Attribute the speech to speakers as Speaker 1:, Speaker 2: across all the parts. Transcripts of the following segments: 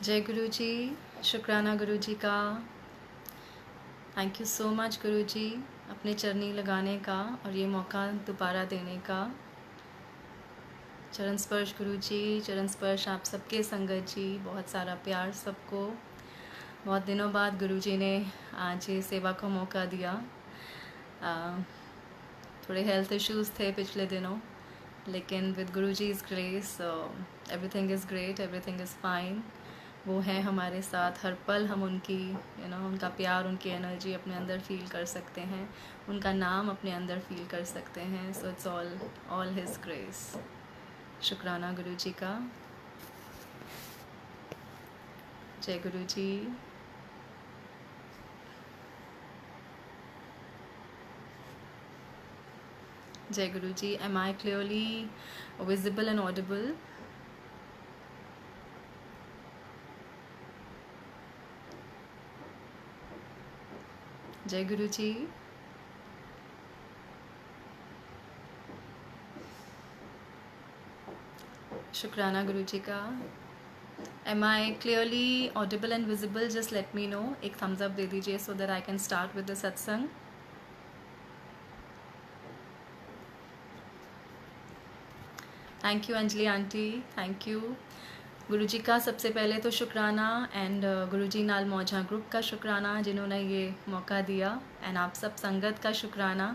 Speaker 1: जय गुरु जी। शुक्राना गुरु जी का। Thank you so much Guru जी अपने चरनी लगाने का और ये मौका दोबारा देने का। चरण स्पर्श गुरु जी, चरण स्पर्श आप सबके संगत जी, बहुत सारा प्यार सबको। बहुत दिनों बाद गुरु जी ने आज ये सेवा का मौका दिया। थोड़े हेल्थ इश्यूज़ थे पिछले दिनों, लेकिन with Guru ji is grace everything is great, everything is fine. वो हैं हमारे साथ हर पल। हम उनकी उनका प्यार, उनकी एनर्जी अपने अंदर फील कर सकते हैं, उनका नाम अपने अंदर फील कर सकते हैं। So it's all his grace. शुक्राना गुरु जी का। जय गुरु जी। जय Guru ji. Am I clearly visible and audible? जय गुरु जी। शुक्राना गुरु जी का। Am I clearly audible and visible? Just let me know, एक थम्स अप दे दीजिए so that I can start with the satsang. Thank you Anjali aunty, thank you. गुरु जी का सबसे पहले तो शुक्राना, एंड गुरु जी नाल मौजा ग्रुप का शुक्राना जिन्होंने ये मौका दिया, एंड आप सब संगत का शुक्राना।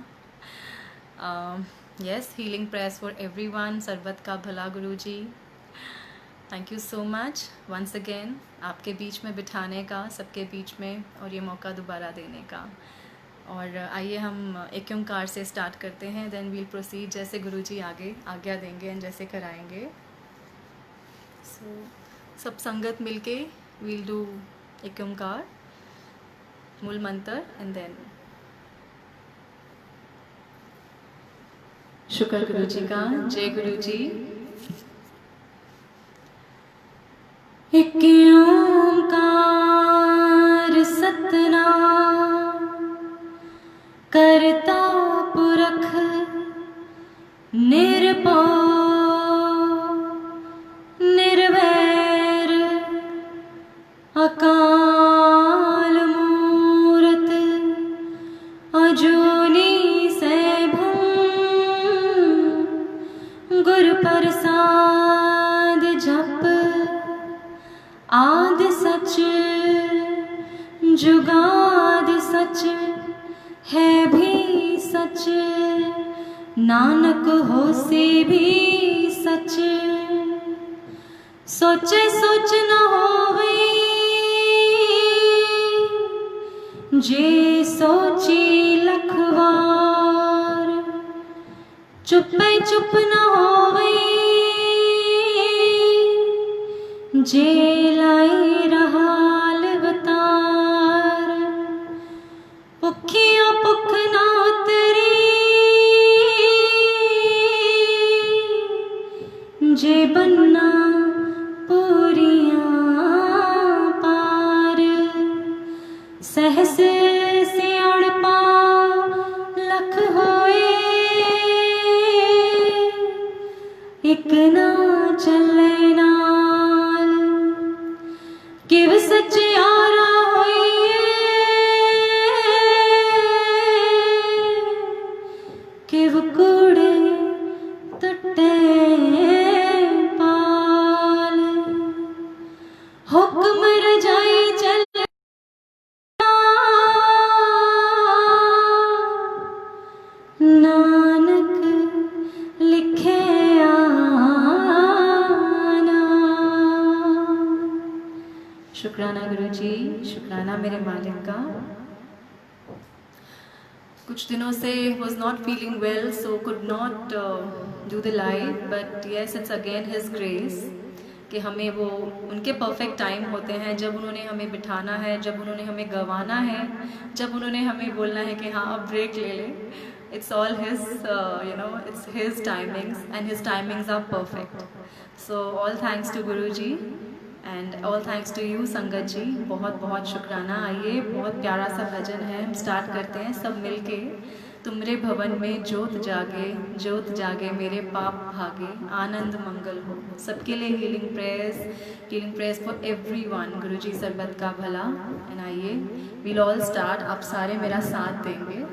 Speaker 1: Yes, healing prayers for everyone, सरबत का भला Guru ji. Thank you so much once again आपके बीच में बिठाने का, सबके बीच में, और ये मौका दोबारा देने का। और आइए हम एक ओंकार से स्टार्ट करते हैं, देन वील प्रोसीड जैसे गुरु जी आगे आज्ञा देंगे एंड जैसे कराएंगे। सो सब संगत मिलके वील डू एक ओंकार, मूल मंत्र, एंड देन शुक्र गुरु जी का। जय गुरु जी। एक ओंकार सतनाम करता पुरख निर्भय निर्वैर अकाल मूरत अजूनी सैभं गुर प्रसाद जप आद सच जुगाद सच है भी सच, नानक हो से भी सच। सोचे सोच न होवे जे सोची लखवार, चुपे चुप न होवे जे लाई रहाल बतार। भुखिया भुख ना उतरी जे बन्ना पूरियां पार। सहस सियाणपा लख होए एक ना चले नाल। किव सचियारा होइए किव कूड़े टुटे पाल। हुक्म रजाई चल नानक लिखे आना। शुक्राना गुरु जी, शुक्राना मेरे मालिक का। कुछ दिनों से was not feeling well, so could not do the live, but yes, it's again his grace कि हमें वो उनके परफेक्ट टाइम होते हैं, जब उन्होंने हमें बिठाना है, जब उन्होंने हमें गंवाना है, जब उन्होंने हमें बोलना है कि हाँ अब ब्रेक ले लें। It's all his it's his timings, and his timings are perfect. So all thanks to Guru ji and all thanks to you sangat ji. बहुत बहुत शुक्राना। आइए, बहुत प्यारा सा भजन है, हम स्टार्ट करते हैं सब मिल के। तुमरे भवन में ज्योत जागे मेरे पाप भागे, आनंद मंगल हो। सबके लिए हीलिंग प्रेयर्स फॉर एवरीवन। गुरुजी सरबत का भला। एंड आइए विल ऑल स्टार्ट। आप सारे मेरा साथ देंगे।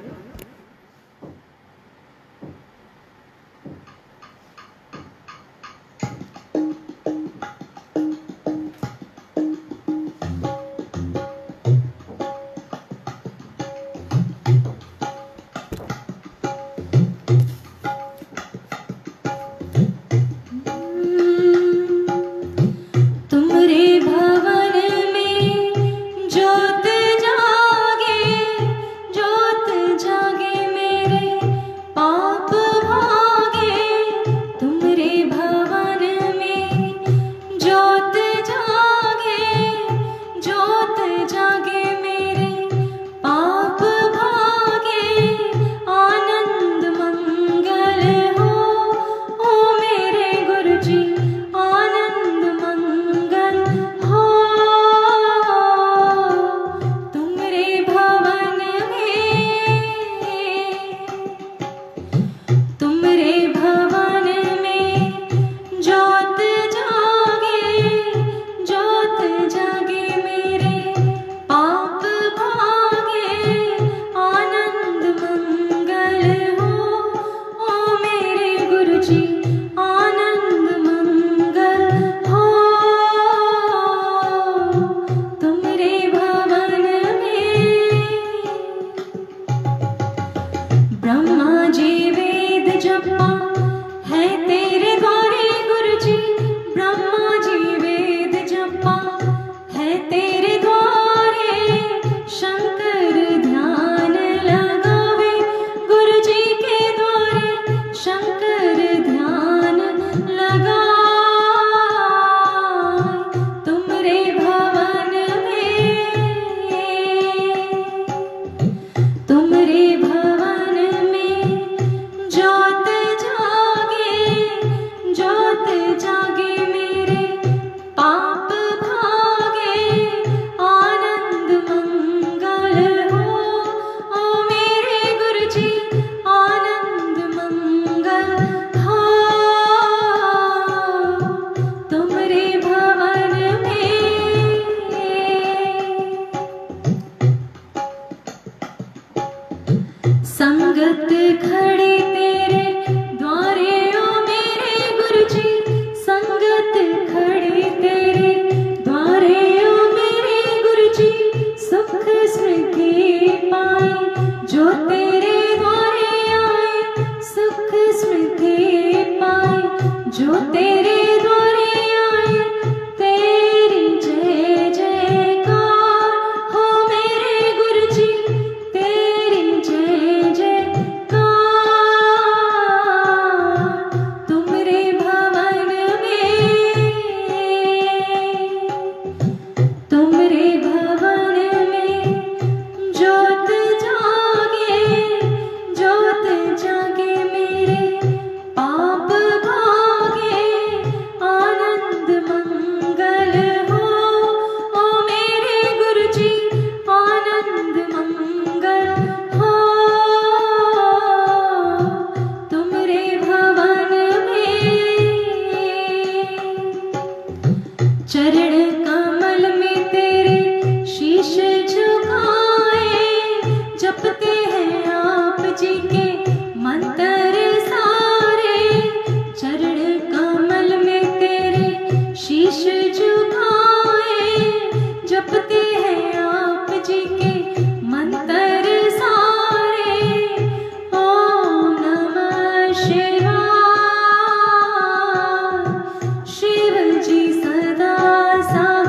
Speaker 2: शिव जी सदा सा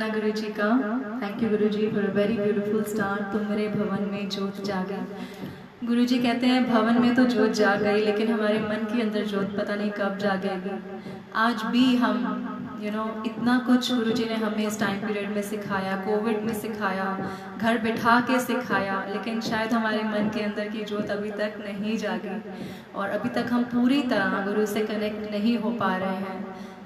Speaker 1: गाना गुरुजी का। Thank you Guruji for a very beautiful start. तुम मेरे भवन में जोत जागी। गुरुजी कहते हैं भवन में तो जोत जाग गई, लेकिन हमारे मन के अंदर जोत पता नहीं कब जागेगी। आज भी हम इतना कुछ गुरुजी ने हमें इस टाइम पीरियड में सिखाया, कोविड में सिखाया, घर बैठा के सिखाया, लेकिन शायद हमारे मन के अंदर की जोत अभी तक नहीं जागी और अभी तक हम पूरी तरह गुरु से कनेक्ट नहीं हो पा रहे हैं।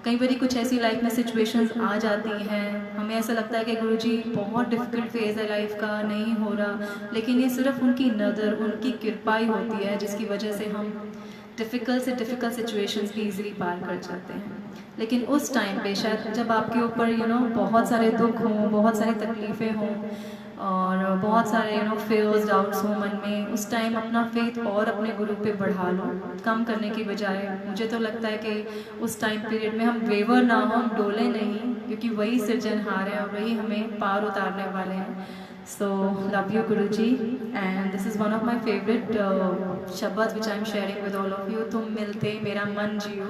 Speaker 1: कई बार कुछ ऐसी लाइफ में सिचुएशंस आ जाती हैं, हमें ऐसा लगता है कि गुरुजी बहुत डिफ़िकल्ट फेज़ है लाइफ का, नहीं हो रहा, लेकिन ये सिर्फ उनकी नज़र, उनकी कृपा ही होती है जिसकी वजह से हम डिफ़िकल्ट से डिफ़िकल्ट सिचुएशंस भी ईज़िली पार कर जाते हैं। लेकिन उस टाइम पे शायद जब आपके ऊपर बहुत सारे दुख हों, बहुत सारी तकलीफ़ें हों और बहुत सारे फेयर्स डाउट्स हों मन में, उस टाइम अपना फेथ और अपने गुरु पे बढ़ा लो, कम करने की बजाय। मुझे तो लगता है कि उस टाइम पीरियड में हम वेवर ना हो, हम डोले नहीं, क्योंकि वही सिरजनहार है और वही हमें पार उतारने वाले हैं। So love you Guruji, and this is one of my favorite शब्द which I am sharing with all of you। तुम मिलते मेरा मन जियो,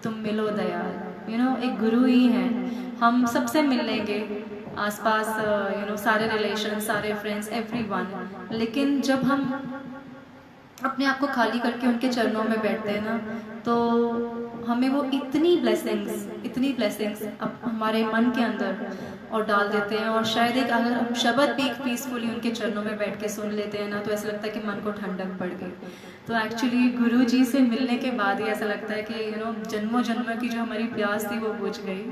Speaker 1: तुम मिलो दयाल। एक गुरु ही हैं, हम सबसे मिल लेंगे आसपास, सारे रिलेशन, सारे फ्रेंड्स, एवरीवन, लेकिन जब हम अपने आप को खाली करके उनके चरणों में बैठते हैं ना, तो हमें वो इतनी ब्लेसिंग्स अब हमारे मन के अंदर और डाल देते हैं। और शायद अगर हम शब्द भी पीसफुली उनके चरणों में बैठ के सुन लेते हैं ना, तो ऐसा लगता है कि मन को ठंडक पड़ गई। तो एक्चुअली गुरु जी से मिलने के बाद ही ऐसा लगता है कि जन्मों जन्मों की जो हमारी प्यास थी वो बुझ गई।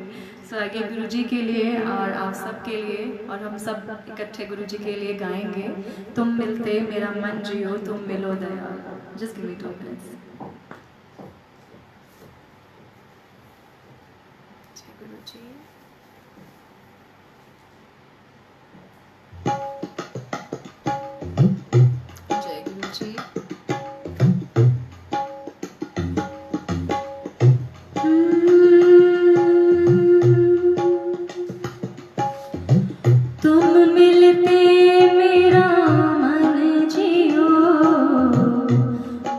Speaker 1: सो आगे गुरु जी के लिए और आप सब के लिए, और हम सब इकट्ठे गुरु जी के लिए गाएंगे, तुम मिलते मेरा मन जियो, तुम मिलो Dayal. Just give me 2 minutes। जय गुरु जी। जय गुरु जी। तुम मिलते मेरा मन जियो,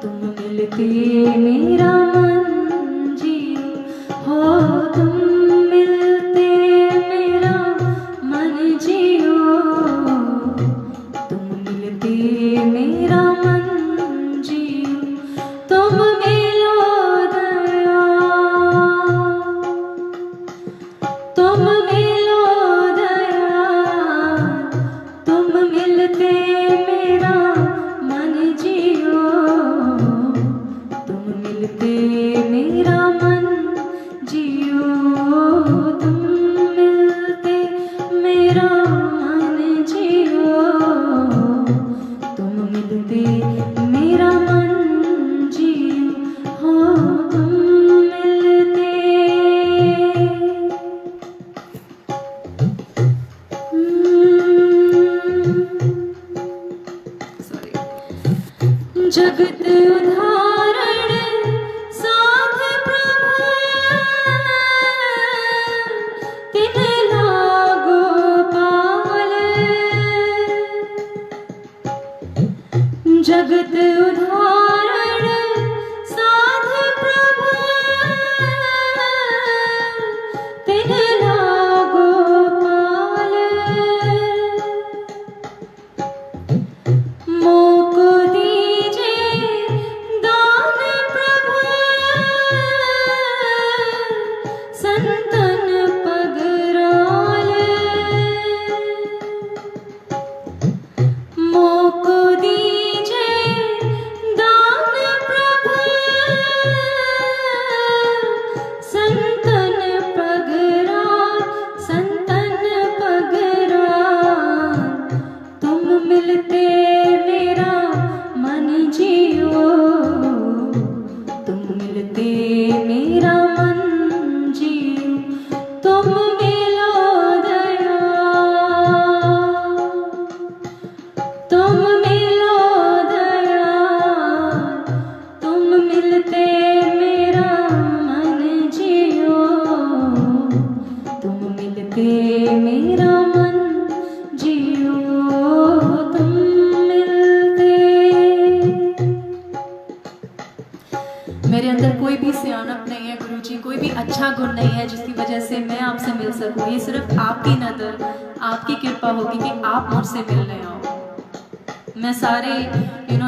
Speaker 1: तुम मिलते मेरा मन जियो, हो तुम मिलते मेरा मन जियो, तुम मिलते मेरा मन जियो, तुम मिलो दया, तुम मिलो दया, तुम मिलते मेरा मन जियो, तुम मिलते मेरा मन जियो, तुम मिलते मेरा मन जियो, तुम मिलते मेरा मन जियो, हो तुम मिलते। जगत उदाहरण साध प्रभु, तिन लागो पाल। जगत उदाहरण साध प्रभु, तिन लागो पाल। मोको दीजे दान प्रभु, संतन पगराल। मोको दीजे दान प्रभु, संतन पगराल, संतन पगराल। तुम मिलते मेरा मन जियो, तुम मिलते मेरा मन जियो, तुम मिलो दया, तुम मिलो दया, तुम मिलते मेरा मन जियो, तुम मिलते मेरा मन जियो, तुम मिलते। मेरे अंदर कोई भी सियानत नहीं है गुरु गुरुजी कोई भी अच्छा गुण नहीं है जिसकी वजह से मैं आपसे मिल सकूं। ये सिर्फ आपकी नज़र, आपकी कृपा होगी कि आप मुझसे मिलने आओ। मैं सारे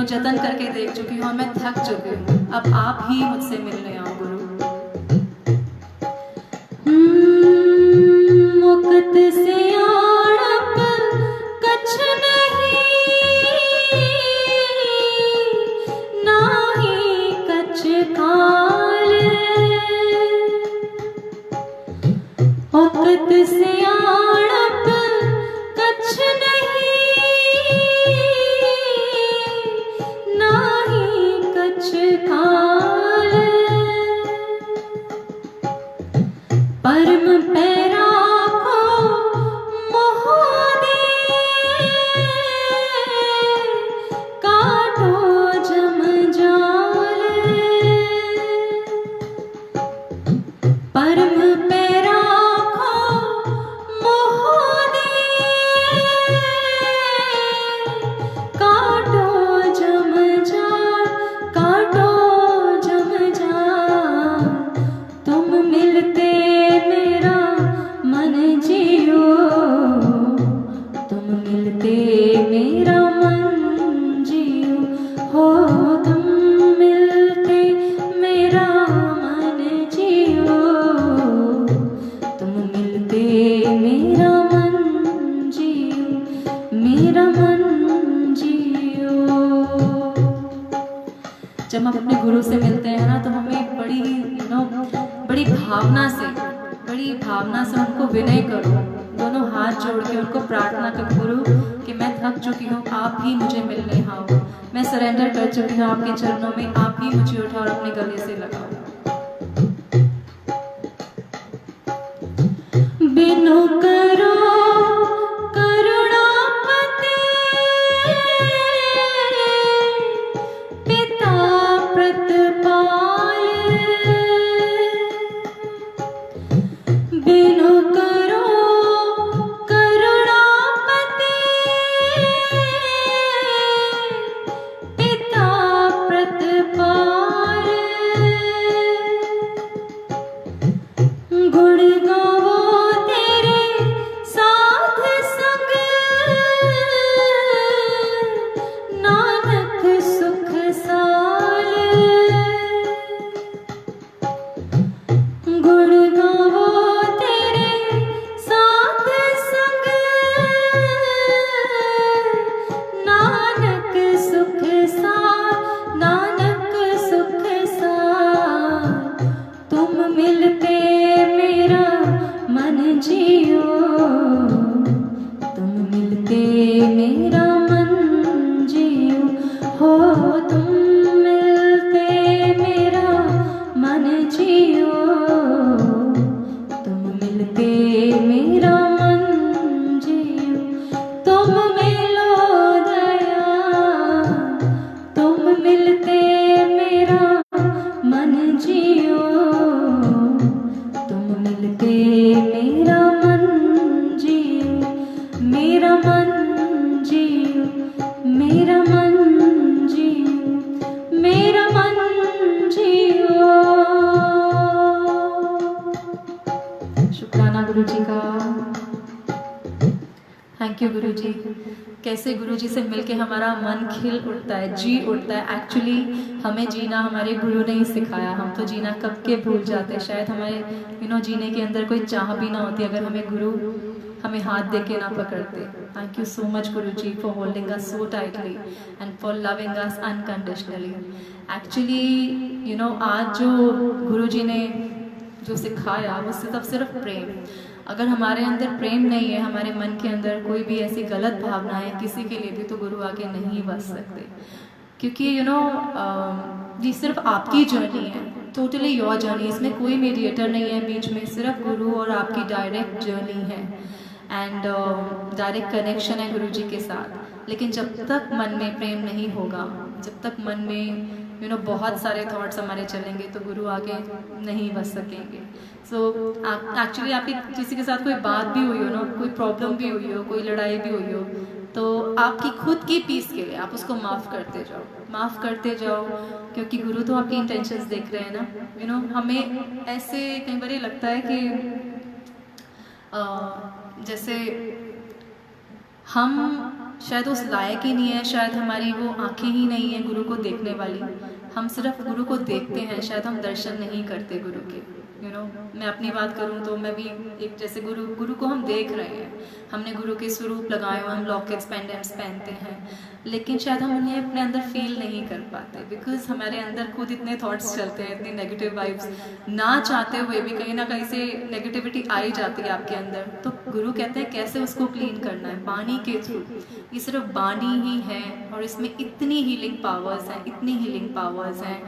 Speaker 1: जतन करके देख चुकी हूँ और मैं थक चुकी हूँ। अब आप ही मुझसे मिलने आओ गुरु। मुक्त से आड़प कछ नहीं, नाही कछ काल। मुक्त से आड़प कछ नहीं, नाही कछ काल। परम पैरा को मोह दे, काटो जम जाल। परम पैरा को मोह दे, काटो जम जाल, काटो जम जाल। तुम मिलते मेरा मन जियो, तुम मिलते मेरा मन जियो। हो तुम मिलते मेरा मन जियो, तुम मिलते मेरा मन जियो, मेरा मन जियो। जब हम अपने गुरु से मिलते हैं ना तो हमें बड़ी भावना से उनको विनय करो, दोनों हाथ जोड़ के उनको प्रार्थना करो, गुरु कि मैं थक चुकी हूँ, आप ही मुझे मिलने आओ। मैं सरेंडर कर चुकी हूँ आपके चरणों में, आप ही मुझे उठाओ और अपने गले से लगाओ। बिनु करो करुणापते, पिता प्रतिपाल। बिनु करो करुणापते, पिता प्रतिपाल। गुण गावो तेरे साथ संग, नानक सुख साल। गुण गावो तेरे साथ संग, नानक सुख साल, नानक सुख साल। तुम मिलते मेरा मन जियो, तुम मिलते मेरा मन जियो। हो तुम मिलते मेरा मन जियो, तुम मिलते मेरा मन जियो। तुम मिलो दया, तुम मिलते मेरा मन जियो, तुम मिलते मेरा मन जियो, मेरा मन जियो, मेरा मन जियो, मेरा मन जियो। शुक्राना गुरु जी का, थैंक यू गुरु जी। कैसे गुरु जी से मिलके हमारा मन खिल उठता है, जी उठता है। एक्चुअली हमें जीना हमारे गुरु ने ही सिखाया, हम तो जीना कब के भूल जाते। शायद हमारे जीने के अंदर कोई चाह भी ना होती अगर हमें गुरु हमें हाथ दे के ना पकड़ते। Thank you so much Guru ji for holding us so tightly and for loving us unconditionally. Actually आज जो गुरु जी ने जो सिखाया वो सिर्फ प्रेम। अगर हमारे अंदर प्रेम नहीं है, हमारे मन के अंदर कोई भी ऐसी गलत भावना है किसी के लिए भी, तो गुरु आगे नहीं बच सकते। क्योंकि ये सिर्फ आपकी जर्नी है, टोटली योर जर्नी। इसमें कोई मीडिएटर नहीं है बीच में, सिर्फ गुरु और आपकी डायरेक्ट जर्नी है एंड डायरेक्ट कनेक्शन है गुरु जी के साथ। लेकिन जब तक मन में प्रेम नहीं होगा, जब तक मन में बहुत सारे थॉट्स हमारे चलेंगे, तो गुरु आगे नहीं बच सकेंगे। सो एक्चुअली आपकी किसी के साथ कोई बात भी हुई हो ना, कोई प्रॉब्लम भी हुई हो, कोई लड़ाई भी हुई हो, तो आपकी खुद की पीस के लिए आप उसको माफ़ करते जाओ, क्योंकि गुरु तो आपकी इंटेंशंस देख रहे हैं ना। हमें ऐसे कई बार ये लगता है कि जैसे हम शायद उस लायक ही नहीं है, शायद हमारी वो आंखें ही नहीं है गुरु को देखने वाली। हम सिर्फ गुरु को देखते हैं, शायद हम दर्शन नहीं करते गुरु के। मैं अपनी बात करूं तो मैं भी एक जैसे गुरु को हम देख रहे हैं, हमने गुरु के स्वरूप लगाए हुए, हम लॉकेट्स पेंडेंट्स पहनते हैं, लेकिन शायद हम उन्हें अपने अंदर फील नहीं कर पाते, बिकॉज हमारे अंदर खुद इतने थॉट्स चलते हैं, इतनी नेगेटिव वाइब्स, ना चाहते हुए भी कहीं ना कहीं से नेगेटिविटी आ ही जाती है आपके अंदर। तो गुरु कहते हैं कैसे उसको क्लीन करना है, बानी के थ्रू। ये सिर्फ बानी ही है और इसमें इतनी हीलिंग पावर्स हैं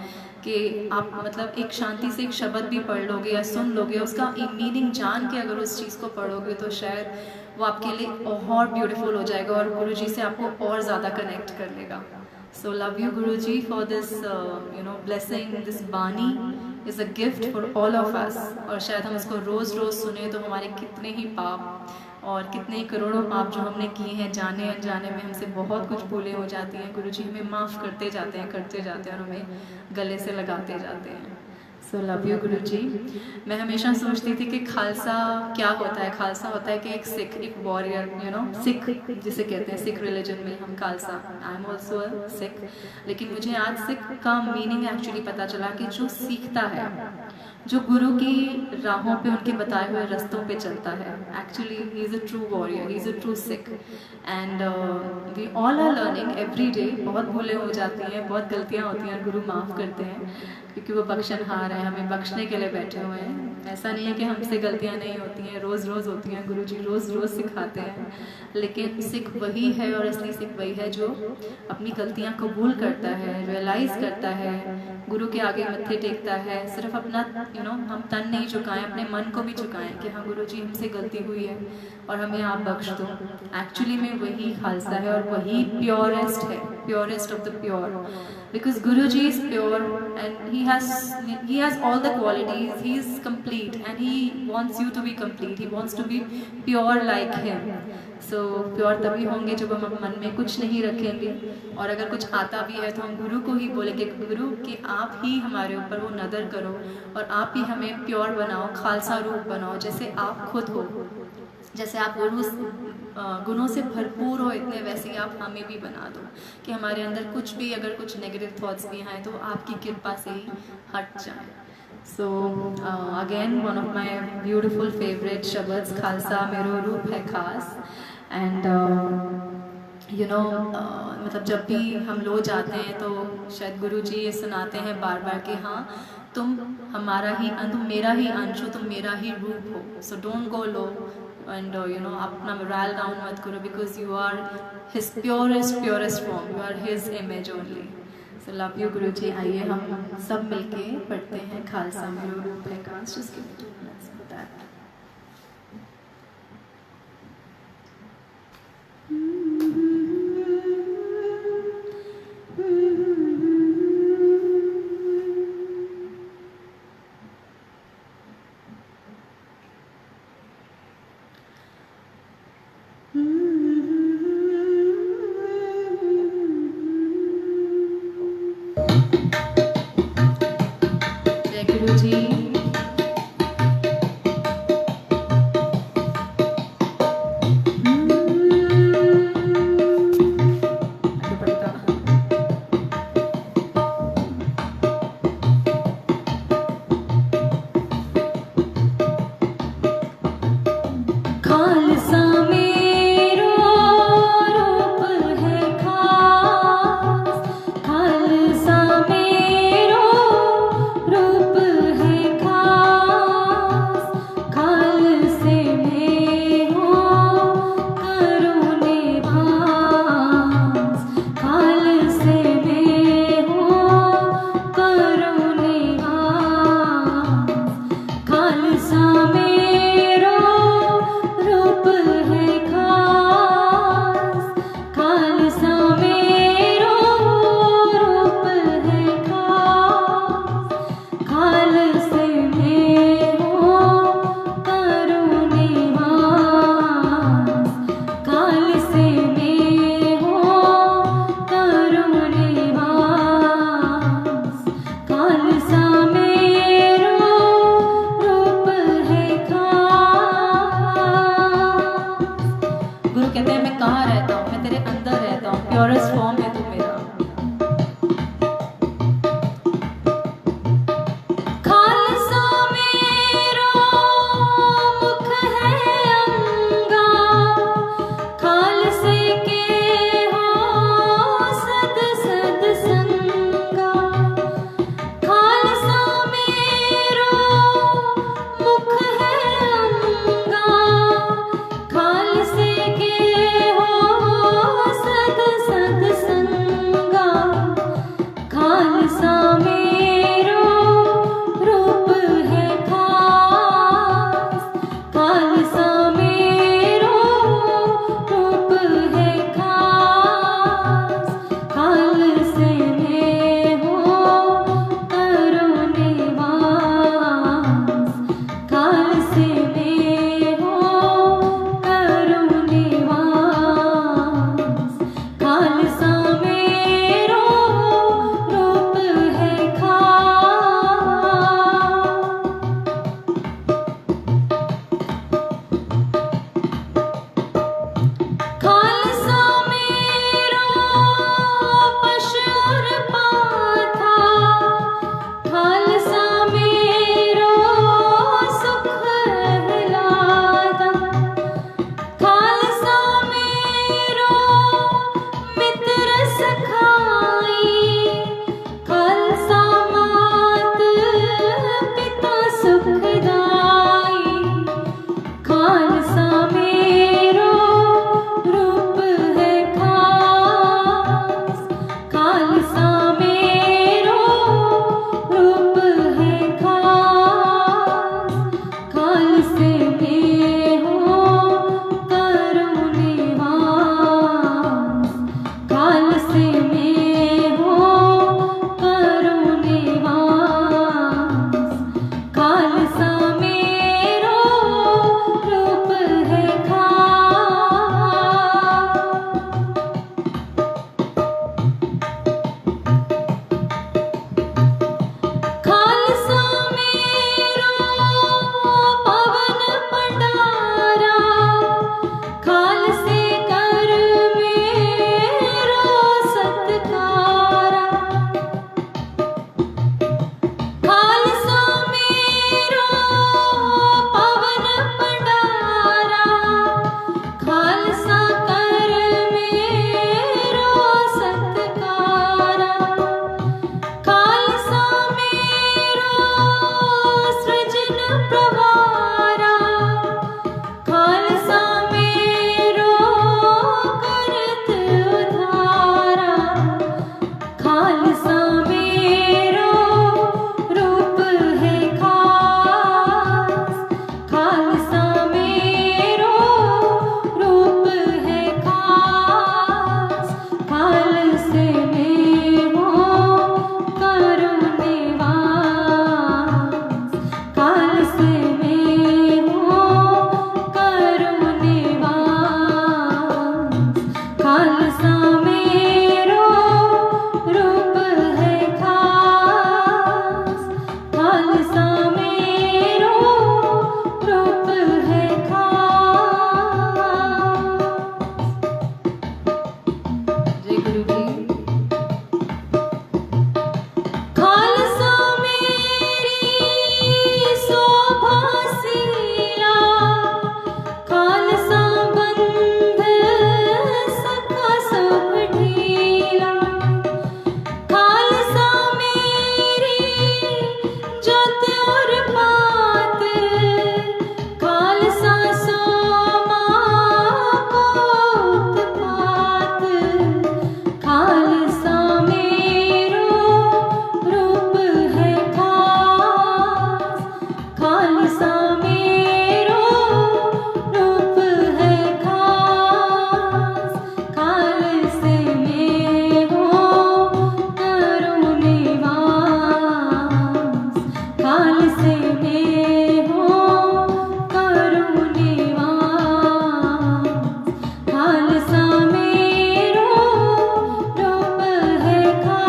Speaker 1: कि आप मतलब एक शांति से एक शब्द भी पढ़ लोगे या सुन लोगे, उसका मीनिंग जान के अगर उस चीज़ को पढ़ोगे तो शायद वो आपके लिए और ब्यूटीफुल हो जाएगा और गुरु जी से आपको और ज़्यादा कनेक्ट कर लेगा। सो love you Guru ji for this blessing, this बानी is a gift for all of us. और शायद हम इसको रोज़ रोज़ सुने तो हमारे कितने ही पाप और कितने ही करोड़ों पाप जो हमने किए हैं जाने अनजाने में, हमसे बहुत कुछ भूलें हो जाती हैं। गुरु जी हमें माफ़ करते जाते हैं और हमें गले से लगाते जाते हैं। सो लव यू गुरु जी। मैं हमेशा सोचती थी कि खालसा क्या होता है। खालसा होता है कि एक सिख, एक वॉरियर, सिख जिसे कहते हैं, सिख रिलीजन में हम Khalsa, I am also a Sikh. लेकिन मुझे आज सिख का मीनिंग एक्चुअली पता चला कि जो सीखता है, जो गुरु की राहों पे, उनके बताए हुए रास्तों पे चलता है, actually he is a true warrior, he is a true Sikh. And we all are learning every day. बहुत भूलें हो जाती हैं, बहुत गलतियाँ होती हैं, गुरु माफ़ करते हैं क्योंकि वो बख्शनहार है, हमें बख्शने के लिए बैठे हुए हैं। ऐसा नहीं है कि हमसे गलतियाँ नहीं होती हैं, रोज़ रोज़ होती हैं। गुरु जी रोज़ रोज़ सिखाते हैं, लेकिन सिख वही है और असली सिख वही है जो अपनी गलतियाँ कबूल करता है, रियलाइज़ करता है, गुरु के आगे मत्थे टेकता है। सिर्फ अपना हम तन नहीं झुकाएं, अपने मन को भी झुकाएं कि हाँ गुरु जी हमसे गलती हुई है और हमें आप बख्श दो। एक्चुअली में वही खालसा है और वही प्योरेस्ट है, purest of the pure, because Guru ji is pure and he has all the qualities, he is complete and he wants you to be complete, he wants to be pure like him. So pure तभी होंगे जब हम मन में कुछ नहीं रखेंगे, और अगर कुछ आता भी है तो हम गुरु को ही बोलेंगे, गुरु कि आप ही हमारे ऊपर वो नज़र करो और आप ही हमें प्योर बनाओ, खालसा रूप बनाओ जैसे आप खुद हो, जैसे आप गुणों से भरपूर हो इतने, वैसे ही आप हमें भी बना दो कि हमारे अंदर कुछ भी, अगर कुछ नेगेटिव थॉट्स भी आए तो आपकी कृपा से ही हट जाए। So again one of my beautiful favourite शब्द, खालसा मेरो रूप है खास। एंड मतलब जब भी हम लो जाते हैं तो शायद गुरु जी ये सुनाते हैं बार बार कि हाँ तुम हमारा ही, तुम मेरा ही अंश हो, तुम मेरा ही रूप हो। So don't go low and अपना मोरल डाउन मत करो, because you are his purest form, you are his image only. So love you गुरु जी। आइए हम सब मिलके पढ़ते हैं खालसा मेरो रूप है खास, जिसके बताया। जय गुरु जी। खालसा मेरो रूप है खास, खालसा मेरो रूप है खास, खालसे में हो करो निवास, खालसे में हो करो निवास, खालसा मेरो रूप है खालसा मेरो पशुर पाथा, खालसा मेरो सुख लादा, खालसा मेरो मित्र सखाई, खालसा मात पिता सुखदाई, खालसा मेरो रूप है खास, खालसा मेरो रूप है खास, खालसे में हो करो निवास, खालसे में हो करो निवास, खालसा मेरो रूप है खालसा मेरो पवन पंडारा, खालसे कर मेरो सत्कारा, खालसा मेरो पवन पंडारा, खालसा कर मेरो सत्कारा, खालसा मेरो सृजन प्रवारा, खालसा मेरो करत उधारा, खालसा मेरो रूप है खास, खालसा मेरो रूप है खास, खालसे में हो करो निवास, खालसे में हो करो निवास, खालसा मेरो रूप है खास, खालसा मेरो रूप है खास। जय गुरु जी। खालसा मेरी शोभाशीला, खालसा बंध सखा सब ढीला, खालसा मेरी ज्योत और पात, खालसा सोमा को उत्पात, खालसा मेरो रूप है खास, खालसा मेरो रूप है खास, खालसे में हो करो निवास, खालसे में हो करो निवास, खालसा मेरो रूप है खास।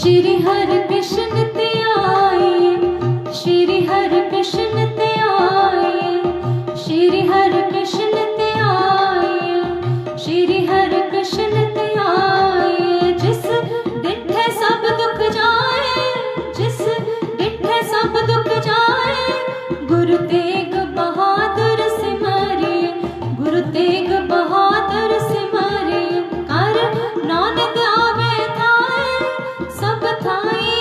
Speaker 1: श्री हरि कृष्ण ते आए, श्री हरि कृष्ण ते आए, श्री हरि कृष्ण ते आए, श्री हरि कृष्ण ते आए, जिस डिठे सब दुख जाए, जिस डिठे सब दुख जाए, गुरु तेग बहादुर सिमरे, गुरु तेग बहादुर सिमरे, कर नानक आवे थाए सब थाई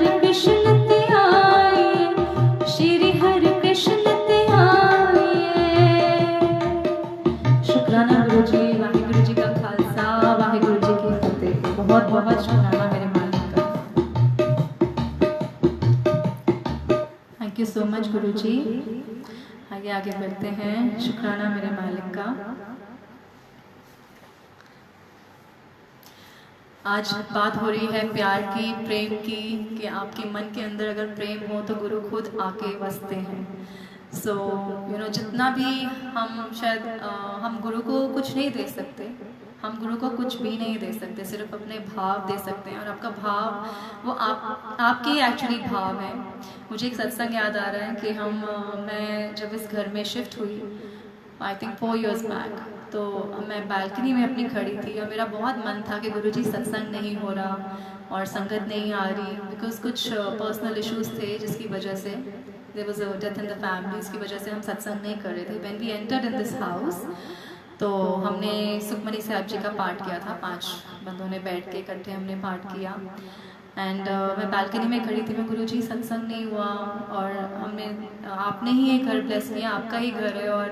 Speaker 1: हरे कृष्ण ते आइए, श्री हरे कृष्ण ते आइए। शुक्राना गुरु जी, वाहिगुरु जी का खालसा, वाहिगुरु जी की फतेह। बहुत बहुत शुक्राना मेरे मालिक का। Thank you so much Guru जी। आगे आगे बढ़ते हैं। शुक्राना मेरे मालिक का। आज बात हो रही है प्यार की, प्रेम की, कि आपके मन के अंदर अगर प्रेम हो तो गुरु खुद आके बसते हैं। सो जितना भी हम शायद हम गुरु को कुछ नहीं दे सकते, हम गुरु को कुछ भी नहीं दे सकते, सिर्फ अपने भाव दे सकते हैं। और आपका भाव वो आपके एक्चुअली भाव है। मुझे एक सत्संग याद आ रहा है कि मैं जब इस घर में शिफ्ट हुई, आई थिंक 4 years बैक, तो मैं बालकनी में अपनी खड़ी थी और मेरा बहुत मन था कि गुरुजी सत्संग नहीं हो रहा और संगत नहीं आ रही, बिकॉज कुछ पर्सनल इश्यूज थे जिसकी वजह से there was a death in the family, इसकी वजह से हम सत्संग नहीं कर रहे थे। When we entered in this house, तो हमने सुखमनी साहब जी का पाठ किया था, 5 बंदों ने बैठ के इकट्ठे हमने पाठ किया। एंड मैं बालकनी में खड़ी थी, मैं गुरुजी सत्संग नहीं हुआ और आपने ही ये घर ब्लेस किया, आपका ही घर है और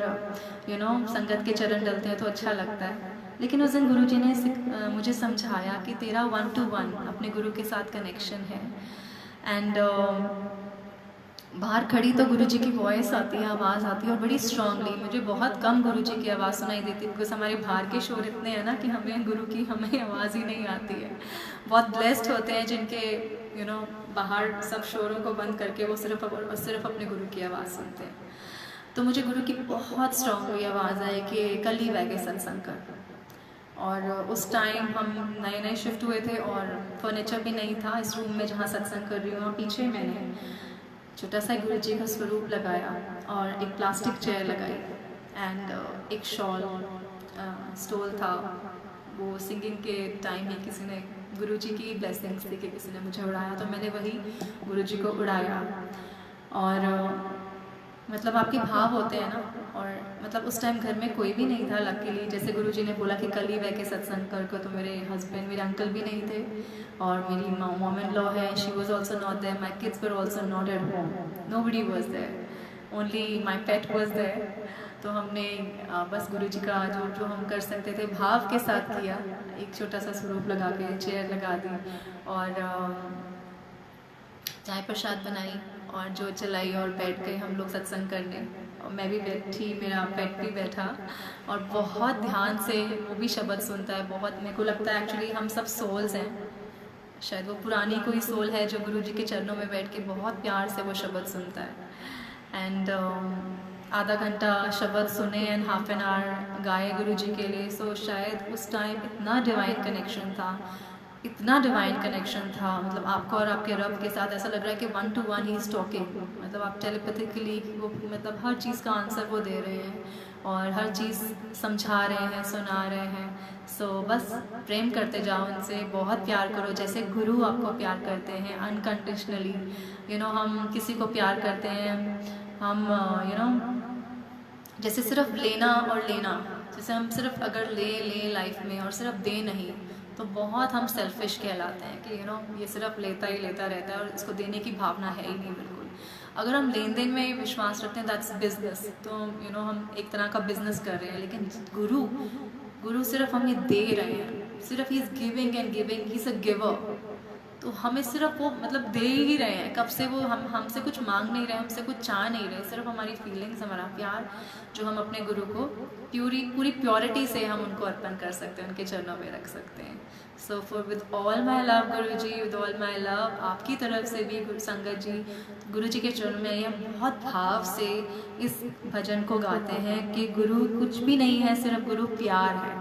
Speaker 1: संगत के चरण डलते हैं तो अच्छा लगता है। लेकिन उस दिन गुरुजी ने मुझे समझाया कि तेरा 1 to 1 अपने गुरु के साथ कनेक्शन है। एंड बाहर खड़ी तो गुरुजी की वॉइस आती है, आवाज़ आती है और बड़ी स्ट्रांगली। मुझे बहुत कम गुरुजी की आवाज़ सुनाई देती है, बिकॉज हमारे बाहर के शोर इतने हैं ना कि हमें गुरु की हमें आवाज़ ही नहीं आती है। बहुत ब्लेस्ड होते हैं जिनके बाहर सब शोरों को बंद करके वो सिर्फ अपने गुरु की आवाज़ सुनते हैं। तो मुझे गुरु की बहुत स्ट्रांगली आवाज़ आई कि कल ही बैगे सत्संग कर। और उस टाइम हम नए नए शिफ्ट हुए थे और फर्नीचर भी नहीं था इस रूम में जहाँ सत्संग कर रही हूँ। और पीछे मैंने छोटा सा गुरु जी का स्वरूप लगाया और एक प्लास्टिक चेयर लगाई एंड एक शॉल स्टोल था। वो सिंगिंग के टाइम ही किसी ने गुरु जी की ब्लेसिंग्स थी कि किसी ने मुझे उड़ाया, तो मैंने वही गुरु जी को उड़ाया। और मतलब आपके भाव होते हैं ना। और मतलब उस टाइम घर में कोई भी नहीं था लकीली, जैसे गुरुजी ने बोला कि कल ही बैठ के सत्संग कर को, तो मेरे हस्बैंड, मेरे अंकल भी नहीं थे और मेरी मॉम इन लॉ है, she was also not there, my kids were also not at home, nobody was there, only my pet was there. तो हमने बस गुरुजी का जो हम कर सकते थे भाव के साथ किया। एक छोटा सा स्वरूप लगा के चेयर लगा दी और चाय प्रसाद बनाई और जो चलाई और बैठ गए हम लोग सत्संग करने। और मैं भी बैठी, मेरा पेट भी बैठा और बहुत ध्यान से वो भी शब्द सुनता है। बहुत मेरे को लगता है एक्चुअली हम सब सोल्स हैं, शायद वो पुरानी कोई सोल है जो गुरुजी के चरणों में बैठ के बहुत प्यार से वो शब्द सुनता है। एंड आधा घंटा शब्द सुने एंड हाफ एन आवर गाए गुरुजी के लिए। सो शायद उस टाइम इतना डिवाइन कनेक्शन था, इतना डिवाइन कनेक्शन था, मतलब आपको और आपके रब के साथ ऐसा लग रहा है कि 1 to 1 ही इज टॉकिंग। मतलब आप टेलीपैथिकली वो मतलब हर चीज़ का आंसर वो दे रहे हैं और हर चीज़ समझा रहे हैं, सुना रहे हैं। सो बस प्रेम करते जाओ उनसे, बहुत प्यार करो जैसे गुरु आपको प्यार करते हैं अनकंडीशनली। हम किसी को प्यार करते हैं, हम जैसे सिर्फ लेना और लेना, जैसे हम सिर्फ अगर ले लाइफ में और सिर्फ दे नहीं, तो बहुत हम सेल्फिश कहलाते हैं कि ये सिर्फ लेता ही लेता रहता है और इसको देने की भावना है ही नहीं बिल्कुल। अगर हम लेन देन में विश्वास रखते हैं दैट्स बिजनेस, तो हम एक तरह का बिजनेस कर रहे हैं। लेकिन गुरु सिर्फ हमें दे रहे हैं, सिर्फ he is giving and giving, he is a giver. तो हमें सिर्फ वो मतलब दे ही रहे हैं, कब से वो हमसे कुछ मांग नहीं रहे, हमसे कुछ चाह नहीं रहे, सिर्फ हमारी फीलिंग्स, हमारा प्यार जो हम अपने गुरु को पूरी प्योरिटी से हम उनको अर्पण कर सकते हैं, उनके चरणों में रख सकते हैं। So for with all my love Guru ji, with all my love आपकी तरफ से भी गुरु संगत जी, गुरु जी के चरणों में ये बहुत भाव से इस भजन को गाते हैं कि गुरु कुछ भी नहीं है, सिर्फ गुरु प्यार है।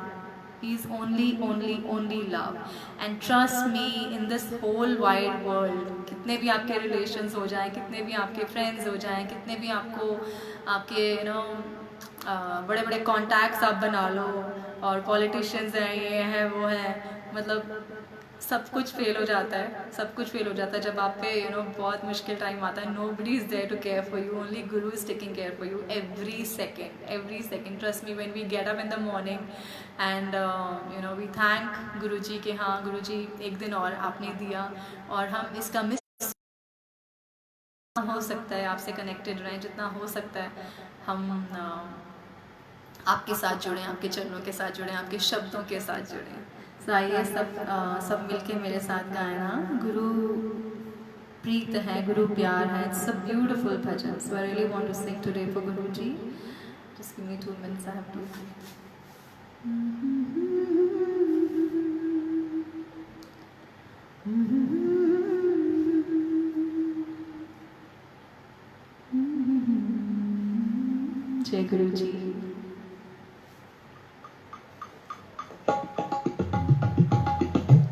Speaker 1: He is only love. And trust me, in this whole wide world, कितने भी आपके relations हो जाएं, कितने भी आपके friends हो जाएं, कितने भी आपके बड़े बड़े contacts आप बना लो और politicians हैं, ये हैं वो हैं, मतलब सब कुछ फेल हो जाता है, सब कुछ फेल हो जाता है जब आप पे बहुत मुश्किल टाइम आता है। Nobody is there to care for you, only Guru is taking care for you every second. Trust me, when we get up in the morning and we thank Guru ji कि हाँ गुरु जी एक दिन और आपने दिया और हम इसका मिस हो सकता है आपसे कनेक्टेड रहें, जितना हो सकता है हम आपके साथ जुड़ें, आपके चरणों के साथ जुड़ें, आपके शब्दों के साथ जुड़ें। तो आइए सब मिलके मेरे साथ गाना, गुरु प्रीत है, गुरु प्यार है। It's a beautiful bhajan, so I really want to sing today for Guru ji. Just give me 2 minutes, I have to. जय गुरु जी।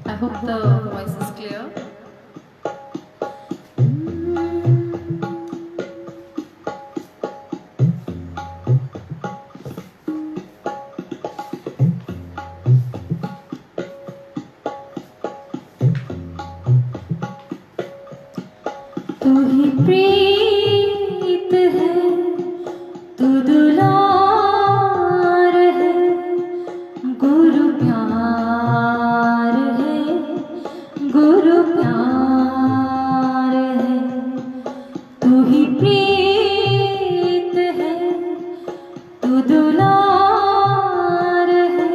Speaker 1: I hope the voice is clear. तू ही प्रीत है, तू दुलार है, गुरु प्यार है, गुरु प्यार है। तू ही प्रीत है, तू दुलार है,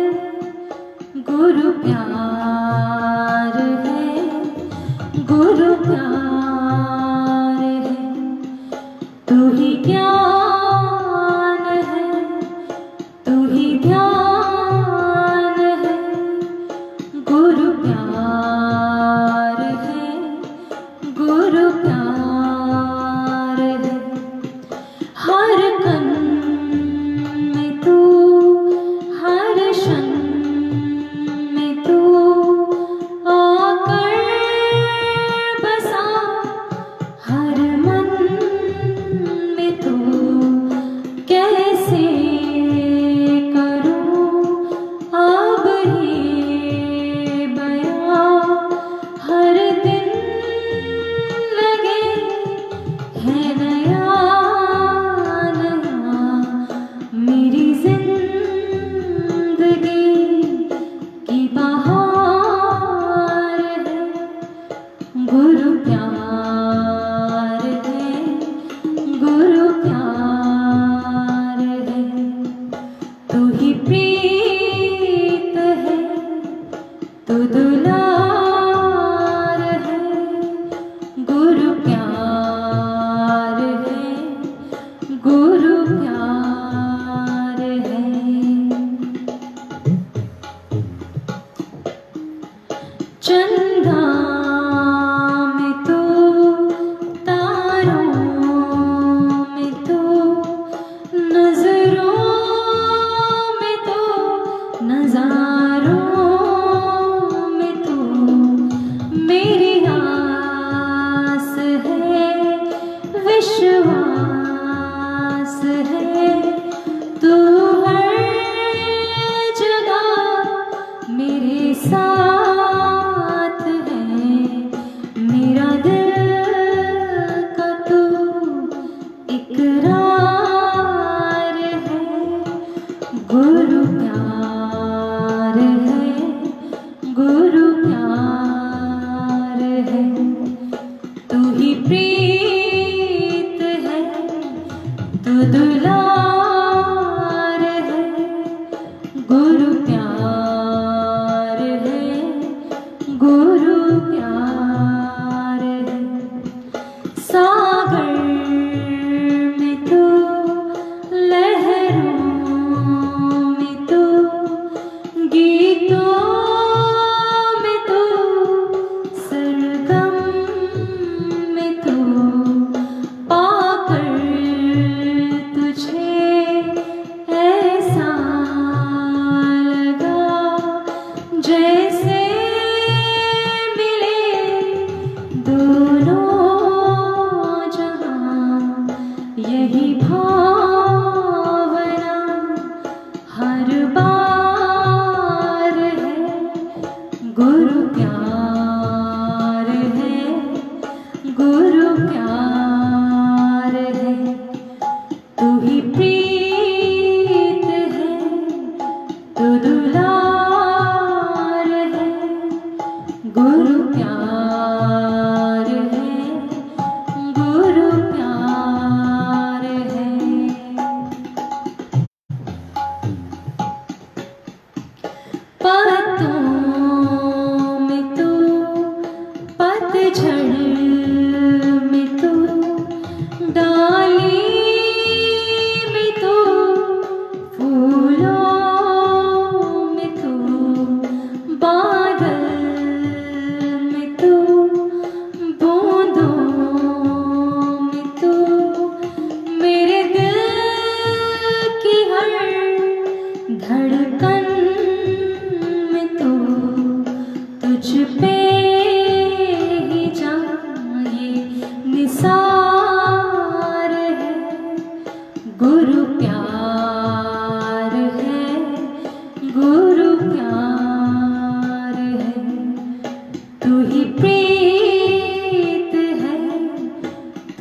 Speaker 1: गुरु प्यार है, गुरु प्यार है। तू ही ज्ञान है, तू ही ध्यान है, गुरु प्यार है, गुरु प्यार है। हर कण में तू, हर क्षण में तू आकर बसा, हर मन में तू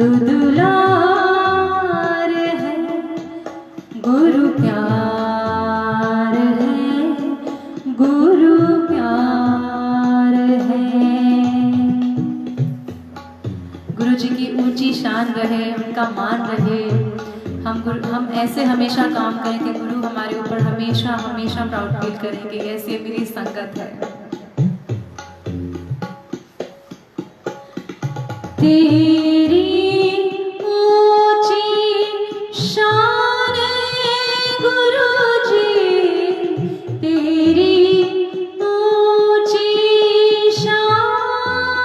Speaker 1: तू दुलार है, गुरु प्यार है, गुरु प्यार है। गुरु जी की ऊंची शान रहे, उनका मान रहे। हम ऐसे हमेशा काम करें कि गुरु हमारे ऊपर हमेशा हमेशा प्राउड फील करेंगे। ऐसी मेरी संगत है। तेरी ऊंची शान गुरुजी, तेरी ऊंची शान,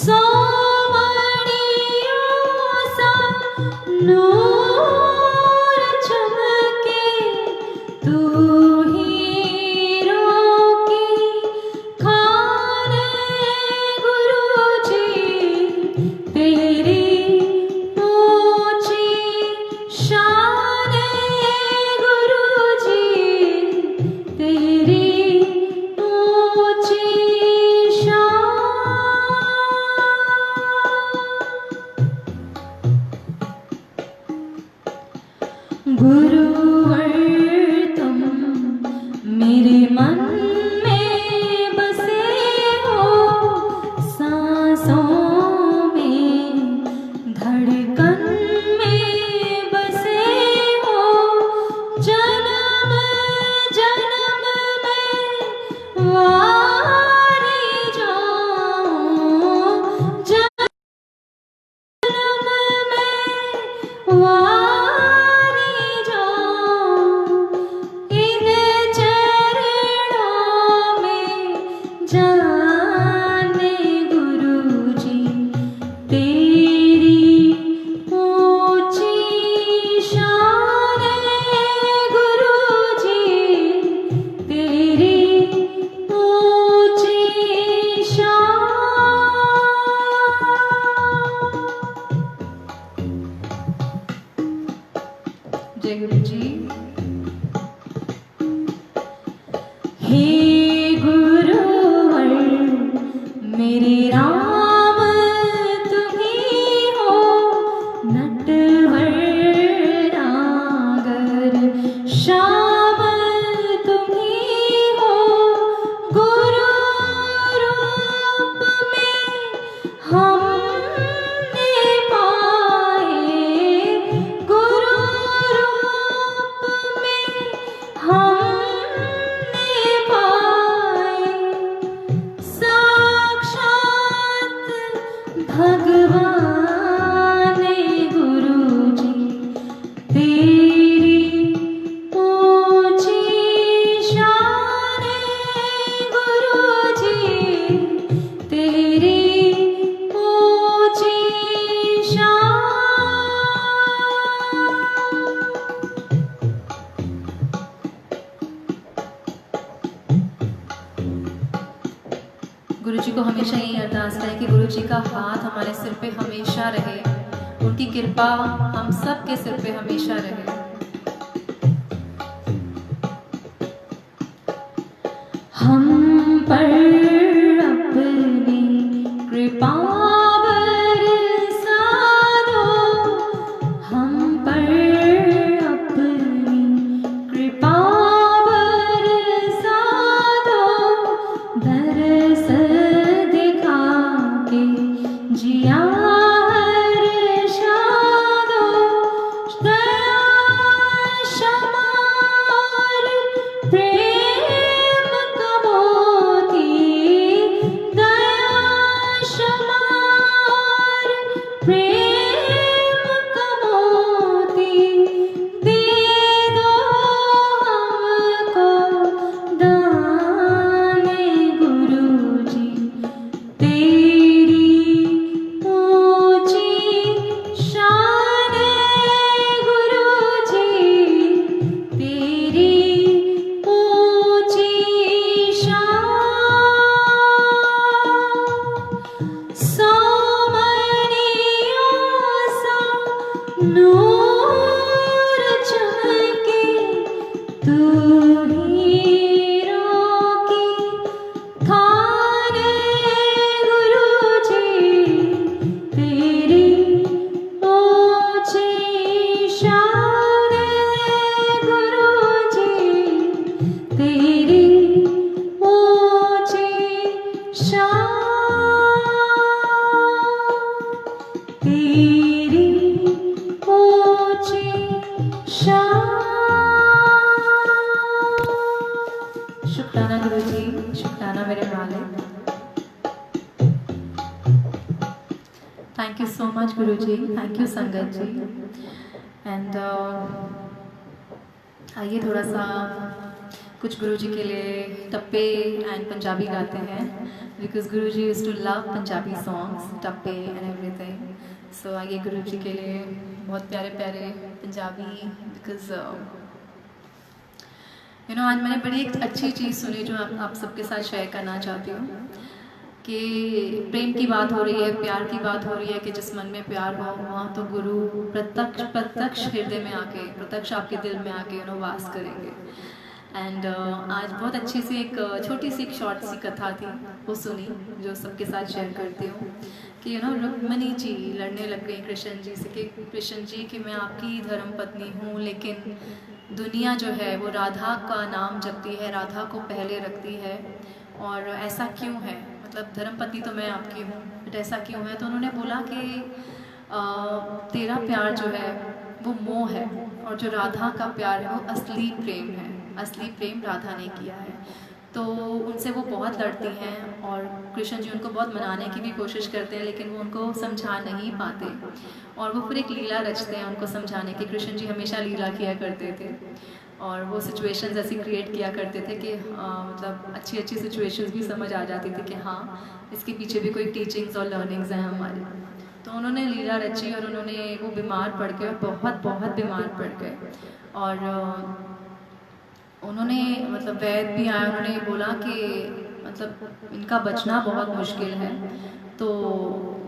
Speaker 1: सोमणियों सा नूर चमके, तू हीरों की खान गुरुजी, तेरी ऊंची शान गुरुजी, तेरी ऊंची शान। गुरुवर तुम मेरे मन में बसे हो, सांसों में धड़कन में बसे हो, जन्म जन्म में वारी जाऊं, जन्म में वारी जाऊं, इन चरणों में जाने गुरुजी, तेरी ऊंची शान गुरुजी, तेरी ऊंची शान। जय गुरु जी। हे गुरुवर मेरे राम तुम्ही हो, नटवर नागर श्याम तुम्ही हो, गुरु रूप में हमने पाए, गुरु रूप में हमने पाए, साक्षात भगवान गुरुजी, तेरी ऊंची शान गुरुजी, तेरी ऊंची शान। गुरु जी को हमेशा यही अरदास करें कि गुरु जी का हाथ हमारे सिर पे हमेशा रहे, उनकी कृपा हम सब के सिर पे हमेशा रहे। हम पर अपनी कृपा बरसा दो, हम पर अपनी कृपा बरसा दो, दरस दिखा के जिया हर्षा दो, दया क्षमा और प्रेम का मोती, दया क्षमा और प्रेम का मोती, दे दो हमको दान गुरुजी, तेरी thank you so much Guru ji, thank you sangat ji. And आइए थोड़ा सा कुछ गुरु जी के लिए टप्पे एंड पंजाबी गाते हैं, because Guru ji used to love Punjabi songs, tappe and everything. So आइए गुरु जी के लिए बहुत प्यारे प्यारे पंजाबी, बिकॉज आज मैंने बड़ी एक अच्छी चीज़ सुनी जो आप सबके साथ शेयर करना चाहती हूँ कि प्रेम की बात हो रही है, प्यार की बात हो रही है कि जिस मन में प्यार हो वहाँ तो गुरु प्रत्यक्ष हृदय में आके, प्रत्यक्ष आपके दिल में आके वास करेंगे। एंड आज बहुत अच्छी सी एक छोटी सी एक शॉर्ट सी कथा थी, वो सुनी जो सबके साथ शेयर करती हूँ कि रुक्मणी जी लड़ने लग गई कृष्ण जी से कि कृष्ण जी कि मैं आपकी धर्म पत्नी हूँ, लेकिन दुनिया जो है वो राधा का नाम जपती है, राधा को पहले रखती है, और ऐसा क्यों है, मतलब धर्म पत्नी तो मैं आपकी हूँ बट ऐसा क्यों है। तो उन्होंने बोला कि तेरा प्यार जो है वो मोह है, और जो राधा का प्यार है वो असली प्रेम है, असली प्रेम राधा ने किया है। तो उनसे वो बहुत लड़ती हैं और कृष्ण जी उनको बहुत मनाने की भी कोशिश करते हैं, लेकिन वो उनको समझा नहीं पाते, और वो फिर एक लीला रचते हैं उनको समझाने की। कृष्ण जी हमेशा लीला किया करते थे और वो सिचुएशंस ऐसी क्रिएट किया करते थे कि मतलब अच्छी अच्छी सिचुएशंस भी समझ आ जाती थी कि हाँ इसके पीछे भी कोई टीचिंग्स और लर्निंग्स हैं हमारी। तो उन्होंने लीला रची और उन्होंने वो बीमार पड़ गए, बहुत बहुत बीमार पड़ गए, और उन्होंने मतलब वैद भी आया, उन्होंने बोला कि मतलब इनका बचना बहुत मुश्किल है। तो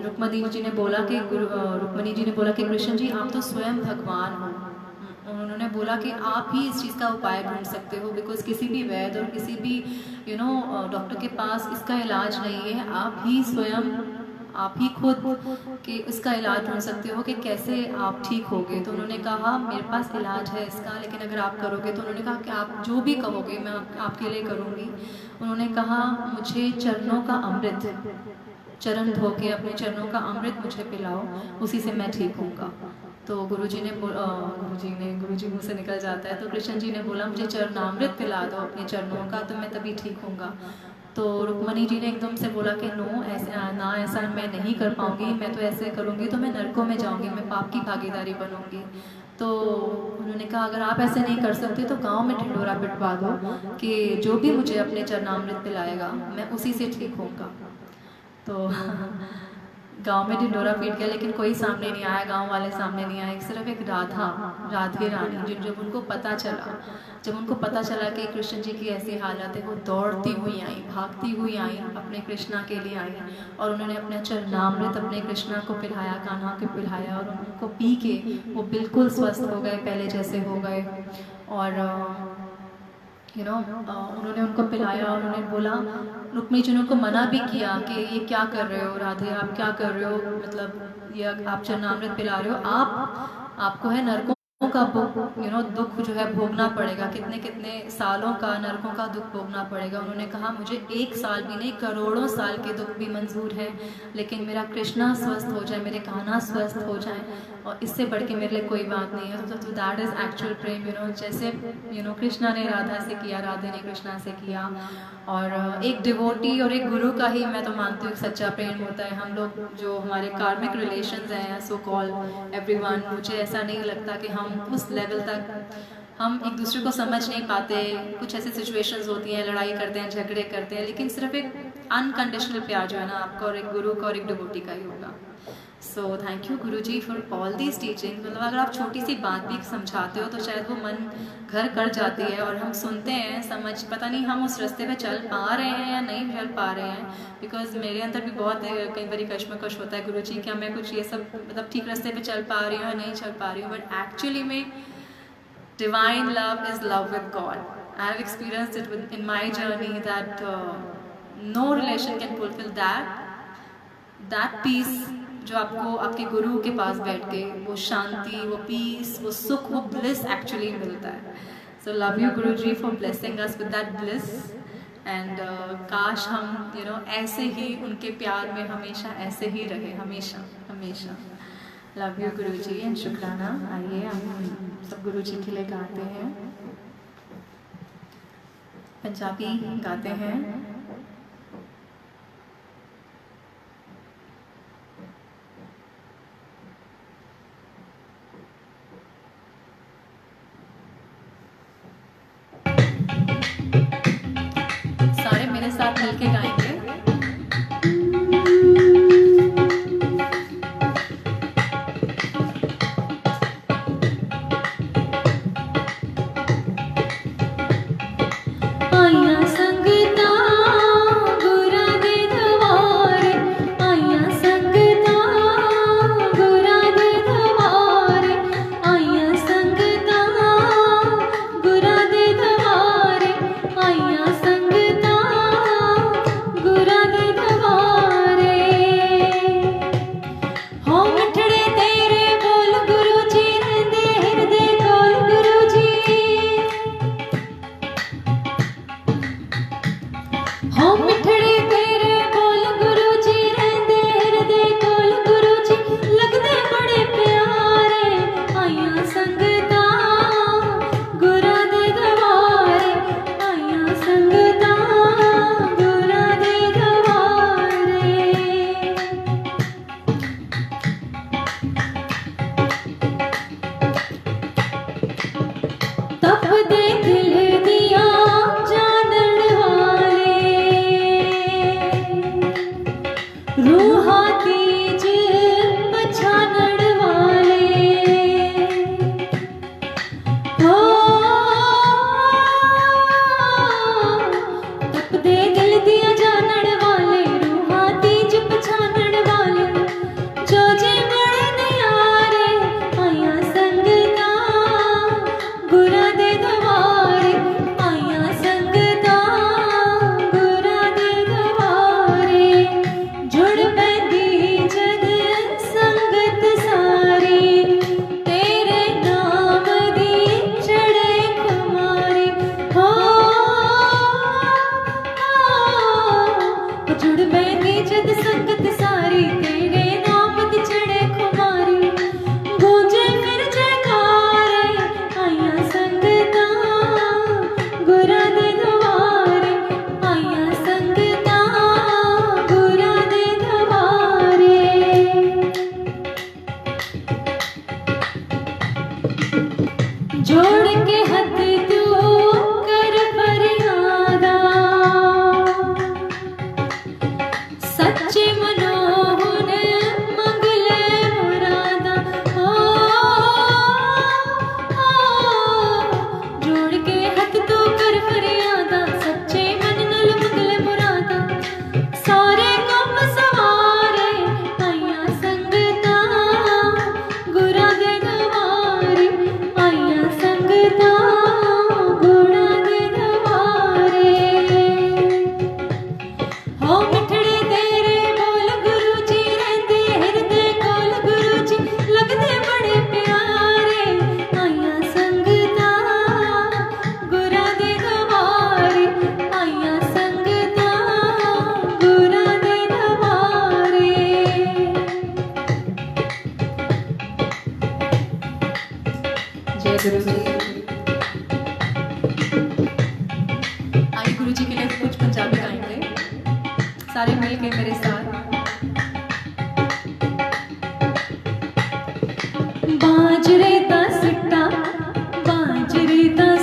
Speaker 1: रुक्मणी जी ने बोला कि रुक्मणी जी ने बोला कि कृष्ण जी आप तो स्वयं भगवान हो। उन्होंने बोला कि आप ही इस चीज़ का उपाय ढूंढ सकते हो, बिकॉज किसी भी वैद और किसी भी डॉक्टर के पास इसका इलाज नहीं है, आप ही स्वयं, आप ही खुद कि इसका इलाज ढूंढ सकते हो कि कैसे आप ठीक होगे। तो उन्होंने कहा मेरे पास इलाज है इसका, लेकिन अगर आप करोगे, तो उन्होंने कहा कि आप जो भी कहोगे मैं आपके लिए करूँगी। उन्होंने कहा मुझे चरणों का अमृत, चरण धो के अपने चरणों का अमृत मुझे पिलाओ, उसी से मैं ठीक होऊंगा। तो गुरुजी मुँह से निकल जाता है, तो कृष्ण जी ने बोला मुझे चरणामृत पिला दो अपने चरणों का, तो मैं तभी ठीक होऊंगा। तो रुक्मणी जी ने एकदम से बोला कि नो, ऐसा मैं नहीं कर पाऊंगी, मैं तो ऐसे करूंगी तो मैं नरकों में जाऊंगी, मैं पाप की भागीदारी बनूंगी। तो उन्होंने कहा अगर आप ऐसे नहीं कर सकते तो गांव में ढिंडोरा पिटवा दो कि जो भी मुझे अपने चरणामृत पिलाएगा मैं उसी से ठीक होऊंगा। तो गांव में ढिंडोरा पीट गया, लेकिन कोई सामने नहीं आया, गांव वाले सामने नहीं आए, सिर्फ एक राधे रानी जब उनको पता चला कि कृष्ण जी की ऐसी हालत है, वो दौड़ती हुई आई, भागती हुई आई, अपने कृष्णा के लिए आई, और उन्होंने अपना चरणामृत अपने कृष्णा को पिलाया, कान्हा को पिलाया, और उनको पी के वो बिल्कुल स्वस्थ हो गए, पहले जैसे हो गए। और उन्होंने उनको पिलाया, और उन्होंने बोला, रुक्मिणी जी ने उनको मना भी किया कि ये क्या कर रहे हो राधे, आप क्या कर रहे हो, मतलब ये आप चरणामृत पिला रहे हो, आपको है नरकों का दुख जो है भोगना पड़ेगा, कितने कितने सालों का नरकों का दुख भोगना पड़ेगा। उन्होंने कहा मुझे 1 साल भी नहीं, करोड़ों साल के दुख भी मंजूर है, लेकिन मेरा कृष्णा स्वस्थ हो जाए, मेरे कान्हा स्वस्थ हो जाए, और इससे बढ़ के मेरे लिए कोई बात नहीं है। तो दैट इज़ एक्चुअल प्रेम, जैसे कृष्णा ने राधा से किया, राधे ने कृष्णा से किया, और एक डिवोटी और एक गुरु का ही मैं तो मानती हूँ सच्चा प्रेम होता है। हम लोग जो हमारे कार्मिक रिलेशंस हैं, सो कॉल एवरीवन, मुझे ऐसा नहीं लगता कि हम उस लेवल तक हम एक दूसरे को समझ नहीं पाते। कुछ ऐसी सिचुएशंस होती हैं, लड़ाई करते हैं, झगड़े करते हैं, लेकिन सिर्फ एक अनकंडीशनल प्यार जो है ना आपका और एक गुरु का और एक डिवोटी का ही होगा। So thank you Guru ji for all these teaching. मतलब अगर आप छोटी सी बात भी समझाते हो तो शायद वो मन घर कर जाती है, और हम सुनते हैं, समझ पता नहीं हम उस रास्ते पे चल पा रहे हैं या नहीं चल पा रहे हैं, बिकॉज मेरे अंदर भी बहुत कई बार कश्मकश होता है, गुरु जी क्या मैं कुछ ये सब मतलब ठीक रास्ते पे चल पा रही हूँ या नहीं चल पा रही हूँ। बट एक्चुअली में divine love is love with God. I have experienced it in my journey that no relation can fulfill that peace जो आपको आपके गुरु के पास बैठ के वो शांति, वो पीस, वो सुख, वो ब्लिस एक्चुअली मिलता है। सो love you Guru ji for blessing us with that bliss, and काश हम ऐसे ही उनके प्यार में हमेशा ऐसे ही रहे, हमेशा हमेशा। Love you Guru ji and शुक्राना। आइए हम सब गुरु जी के लिए गाते हैं, पंजाबी गाते हैं। साथ मिलके गाएंगे। सारे मिलके मेरे साथ। बाजरे दा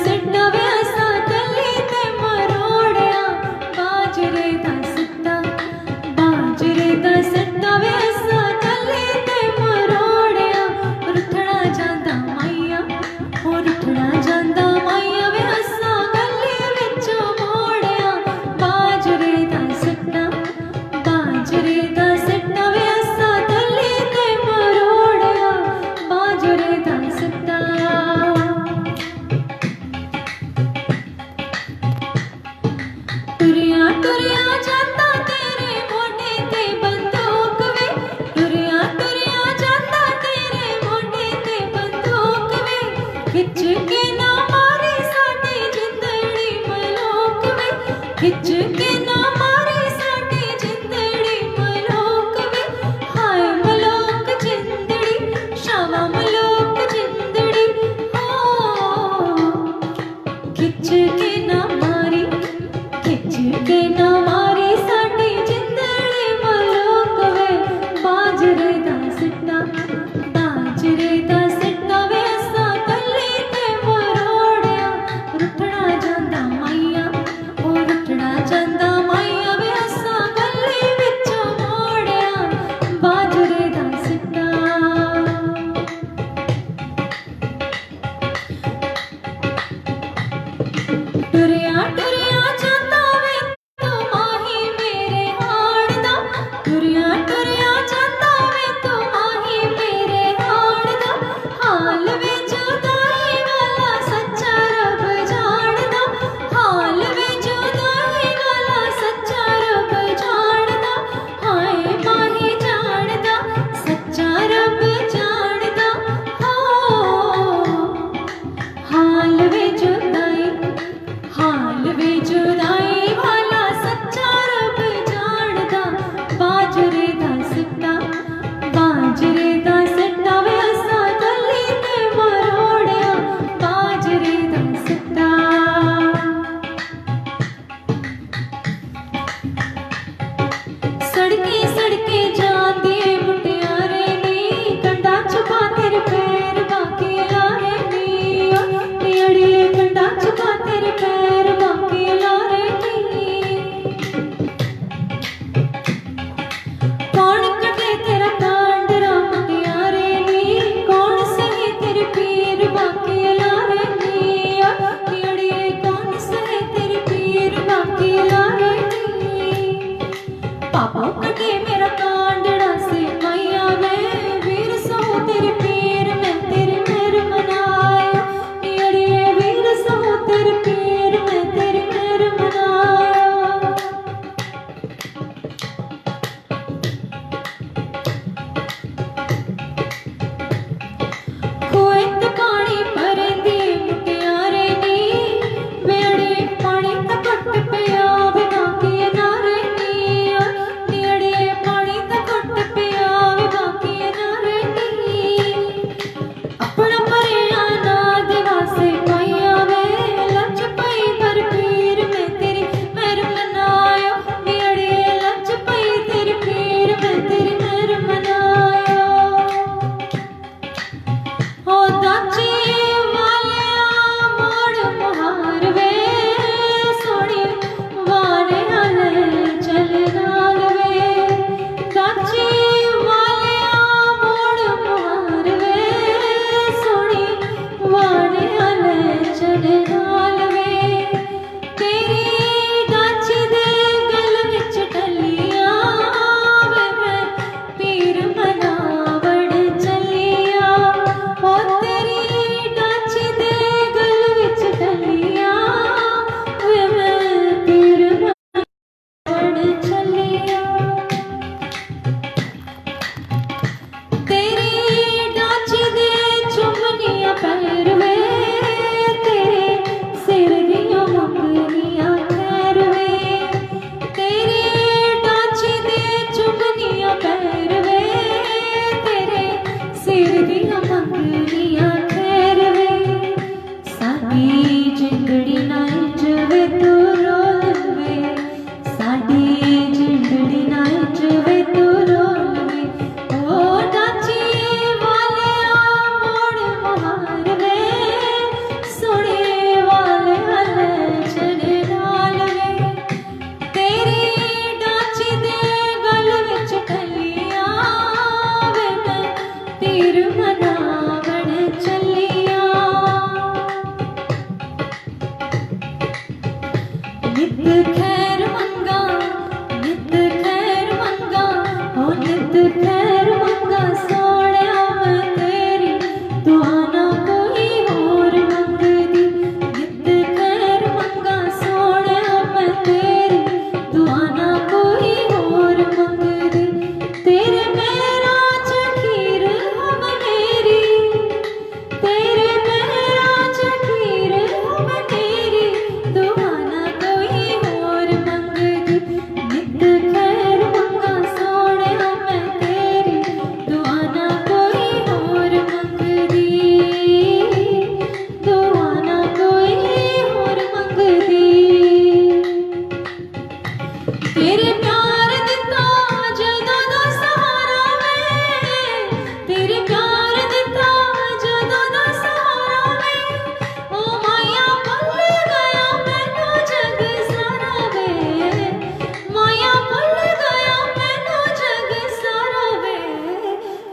Speaker 1: सिट्टा वैसा गली ते मरोड़िया, बाजरे दा सिट्टा वैसा गली ते मरोड़िया। रुठड़ा जांदा माइया, हो रुठड़ा जांदा माइया वैसा गली विचों मोड़िया। बाजरे दा सिट्टा वैसा गली ते मरोड़िया, बाजरे दा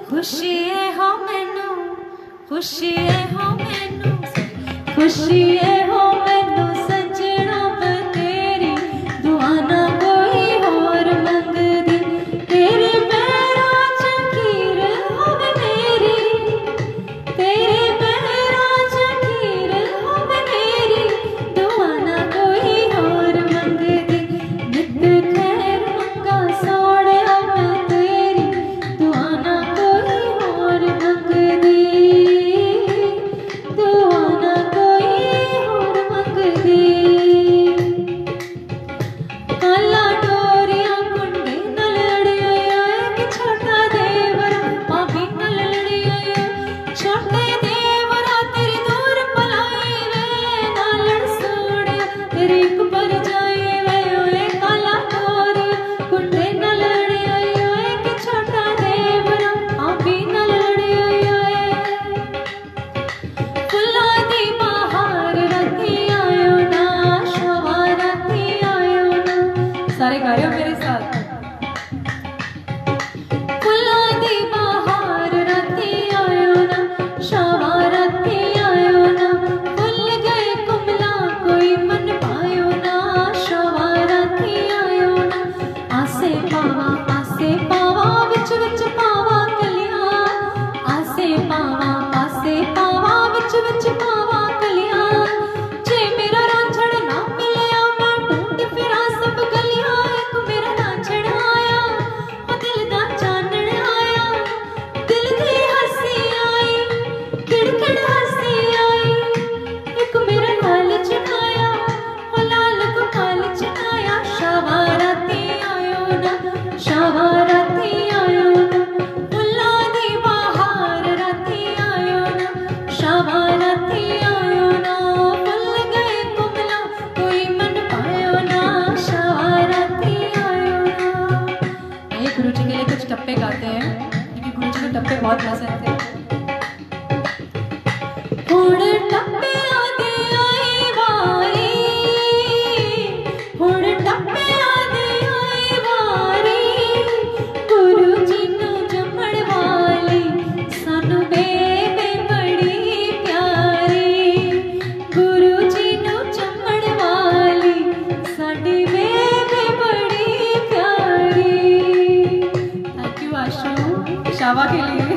Speaker 1: खुशी है हो मैनू, खुशी है हो मैनू, खुशी है हो मैनू सजना तेरी, दुआ ना कोई होर मंगदी, तेरे पैरों च खीर होवे मेरी, तेरे पैरों च खीर होवे मेरी, दुआ ना कोई होर मंगदी, नित खैर मंगा सोहणिया मैं तेरी, दुआ ना कोई होर मंगदी, दुआ ना कोई होर मंगदी। काला डोरिया कुंडे नाल लड़िया कि छोटा देवरा भाभी नाल लड़िया, छोटे देवरा तेरी दूर पलाई वे, नालड़ सोड़िया तेरी एक पर जाए वे, ओए काला डोरिया कुंडे नाल लड़िया कि छोटा देवरा भाभी नाल लड़िया, फुल्लां दी बहार राती आयो ना, शवा राती आयो ना, सारे गा रहे हो मेरे साथ। फुल्लां दी बहार राती आयो ना, शवा राती आयो ना, फुल गए कुमला कोई मन पायो ना, शवा राती आयो ना, आसे पावा विच विच पावा कलियां, आसे पावा विच विच पावा कलियां, जे मेरा रांझण ना मिलिया मैं ढूंढ फिरां सब गलियां, एक मेरा रांझण आया ओ दिल दा चानण आया, दिल दी हसी आई खिड़खिड़ हसी आई, एक मेरा लाल चढ़ाया ओ लाल गोपाल चढ़ाया, शवा राती आयो ना, शवा राती आयो ना, फुल्लां दी बहार राती आयो ना, शवा राती आयो ना, फुल गए कुमला कोई मन पायो ना, शवा राती आयो ना। ये गुरु जी के लिए कुछ टप्पे गाते हैं क्योंकि गुरु जी को टप्पे बहुत पसंद थे। हुण टप्पियां दी आई वारी, हुण टप्पियां दी आई वारी, गुरु जी नूं जम्मण वाली सानू बेबे बड़ी प्यारी, गुरु जी नूं जम्मण वाली साडी बेबे बड़ी प्यारी। थैंक यू आशु, शावा के लिए।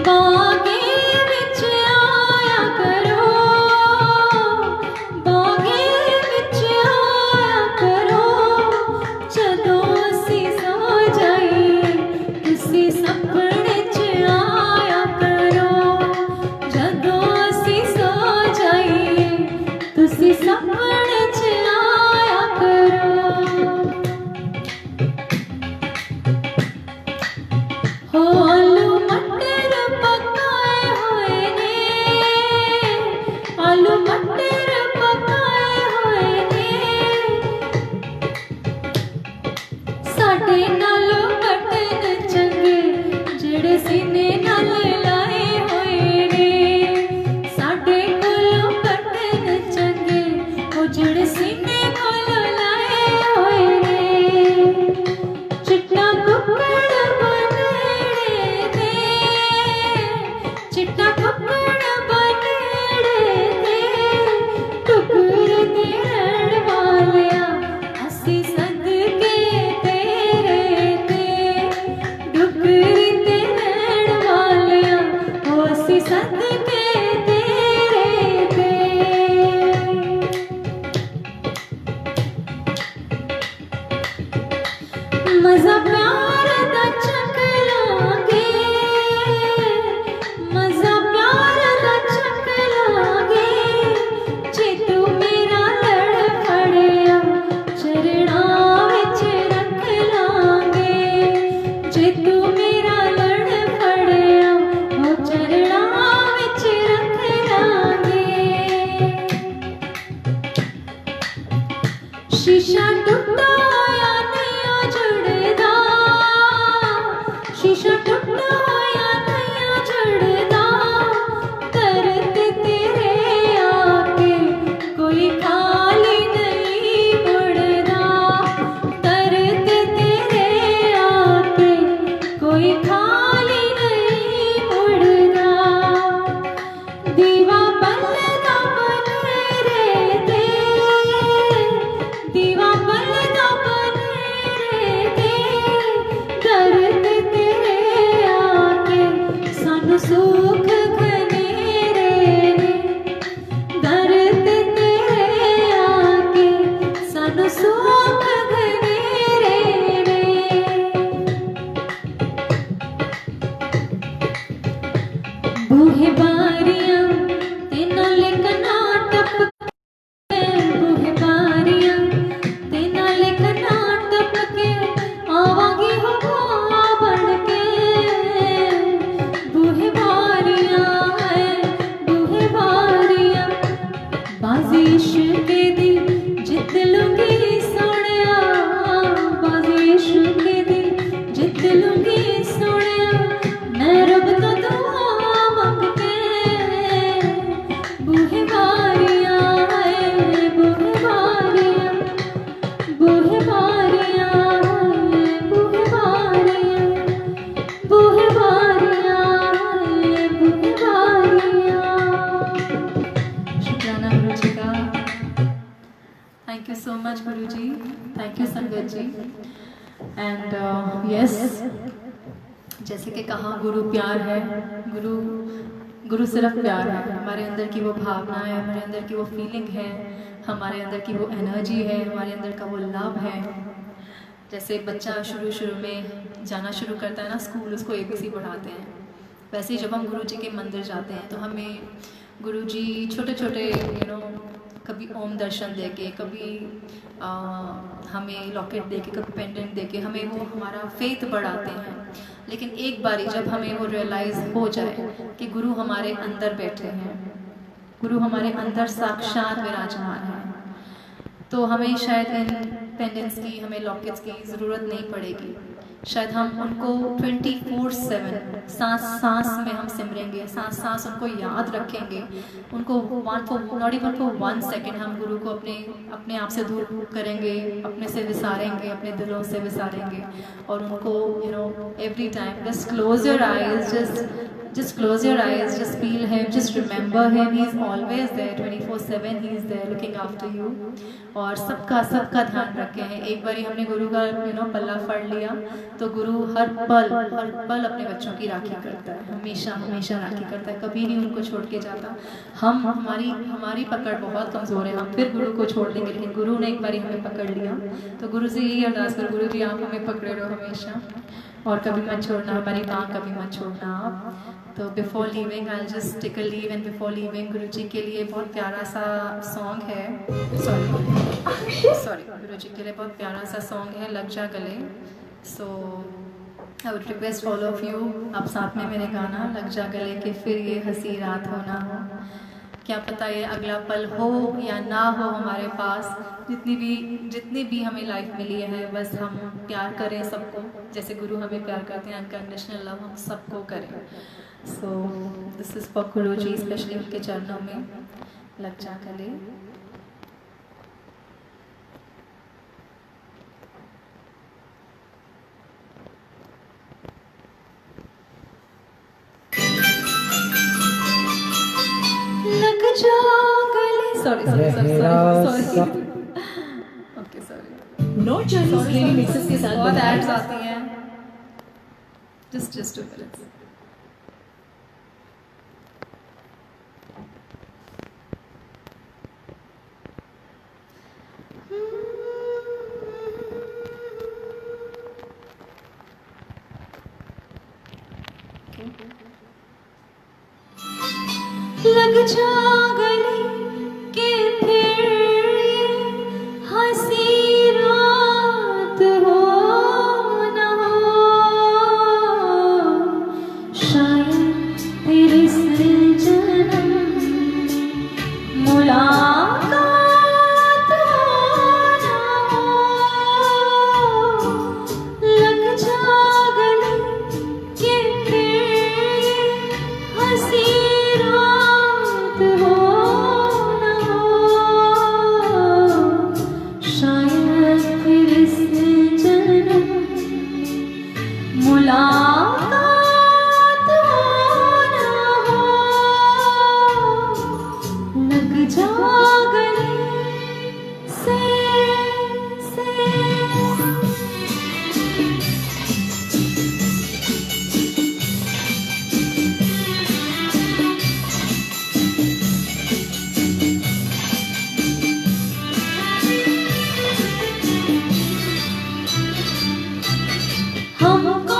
Speaker 1: बागे विच आया करो, बागे विच आया करो, जदों असीं सो जाइए तुसीं सपने च आया करो, जदों असीं सो जाइए तुसीं सपने च आया करो, हो आलू मटर पकाए हुए ने, आलू मटर पकाए हुए ने, साडे नालों कटन चंगे जेड़े सीने नाल लाए हुए ने, साडे कोलों कटन चंगे ओ जेड़े सीने कोलों लाए हुए ने, चिट्टा कुक्कड़ बनेड़े दे, चिट्टा कुक्कड़ बनेड़े दे, टुकर दे रहण वालिया असीं सदके तेरे ते, डुगरी ते रहण वालिया ओ असीं सदके तेरे ते। मजा प्यार दा चख लांगे, मजा प्यार दा चख लांगे, जे तू मेरा लड़ फड़िया चरणा विच रख लांगे, जे तू मेरा लड़ फड़िया ओ चरणा विच रख लांगे। शीशा टूटा होया नहीं जुड़दा, शीशा टूटा होया नहीं जुड़दा, दर्द तेरे आके कोई खाली नहीं मुड़दा, दर्द तेरे आके संगत जी। एंड यस, जैसे कि कहा गुरु प्यार है, गुरु सिर्फ प्यार है। हमारे अंदर की वो भावना है, हमारे अंदर की वो फीलिंग है, हमारे अंदर की वो एनर्जी है, हमारे अंदर का वो लव है। जैसे बच्चा शुरू में जाना शुरू करता है ना स्कूल, उसको ABC पढ़ाते हैं, वैसे ही जब हम गुरु जी के मंदिर जाते हैं तो हमें गुरु जी छोटे छोटे कभी ओम दर्शन देके, कभी हमें लॉकेट देके, कभी पेंडेंट देके हमें वो हमारा फेथ बढ़ाते हैं। लेकिन एक बारी जब हमें वो रियलाइज़ हो जाए कि गुरु हमारे अंदर बैठे हैं, गुरु हमारे अंदर साक्षात विराजमान है, तो हमें शायद इन पेंडेंट्स की, हमें लॉकेट्स की ज़रूरत नहीं पड़ेगी। शायद हम उनको 24/7 सांस में हम सिमरेंगे, सांस उनको याद रखेंगे, उनको नॉट इवन फॉर 1 सेकेंड हम गुरु को अपने आप से दूर करेंगे, अपने से विसारेंगे, अपने दिलों से विसारेंगे, और उनको every time just close your eyes, just close your eyes, just feel him, just remember him. He is always there 24/7, he is there looking after you. और सबका ध्यान रखे हैं। एक बारी हमने गुरु का पल्ला फड़ लिया तो गुरु हर पल अपने बच्चों की राखी करता है, हमेशा राखी करता है, कभी नहीं उनको छोड़ के जाता। हमारी पकड़ बहुत कमज़ोर है, हम फिर गुरु को छोड़ देंगे, लेकिन गुरु ने एक बारी हमें पकड़ लिया तो गुरु से यही अरदास कर, गुरु जी आप हमें पकड़े रहो हमेशा और कभी मत छोड़ना, हमारी बाँह कभी मत छोड़ना आप। तो before leaving I just take a leave, and before leaving guru ji के लिए बहुत प्यारा सा सॉन्ग है, सॉरी गुरु जी के लिए बहुत प्यारा सा सॉन्ग है, लग जा गले। So I would request all of you, आप साथ में मेरे गाना लग जा गले कि फिर ये हंसी रात हो ना हो। क्या पता ये अगला पल हो या ना हो हमारे पास, जितनी भी हमें लाइफ मिली है, बस हम प्यार करें सबको, जैसे गुरु हमें प्यार करते हैं, अनकंडीशनल लव हम सबको करें। So this is for Guru ji, specially उनके चरणों में लग जा गले। लग जा गले, sorry okay sorry,
Speaker 2: no Chinese gravy mixes के साथ
Speaker 1: बहुत एड्स आती हैं, जस्ट 2 मिनट्स। लग जा गले के फिर ये हंसी रात हो ना हो, शायद तेरे से जन्म मुलाकात हो ना हो। लग जा गले के फिर ये हंसी हमको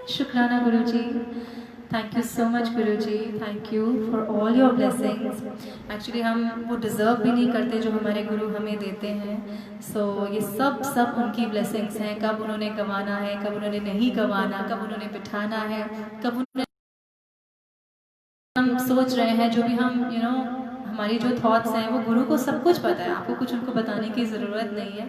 Speaker 1: शुक्राना Guruji, thank you so much Guruji, thank you for all your blessings. Actually हम वो डिज़र्व भी नहीं करते जो हमारे गुरु हमें देते हैं। सो ये सब उनकी ब्लेसिंग्स हैं। कब उन्होंने गंवाना है, कब उन्होंने नहीं गंवाना, कब उन्होंने बिठाना है, कब उन्होंने, हम सोच रहे हैं जो भी हम हमारी जो थॉट्स हैं वो गुरु को सब कुछ पता है। आपको कुछ उनको बताने की ज़रूरत नहीं है।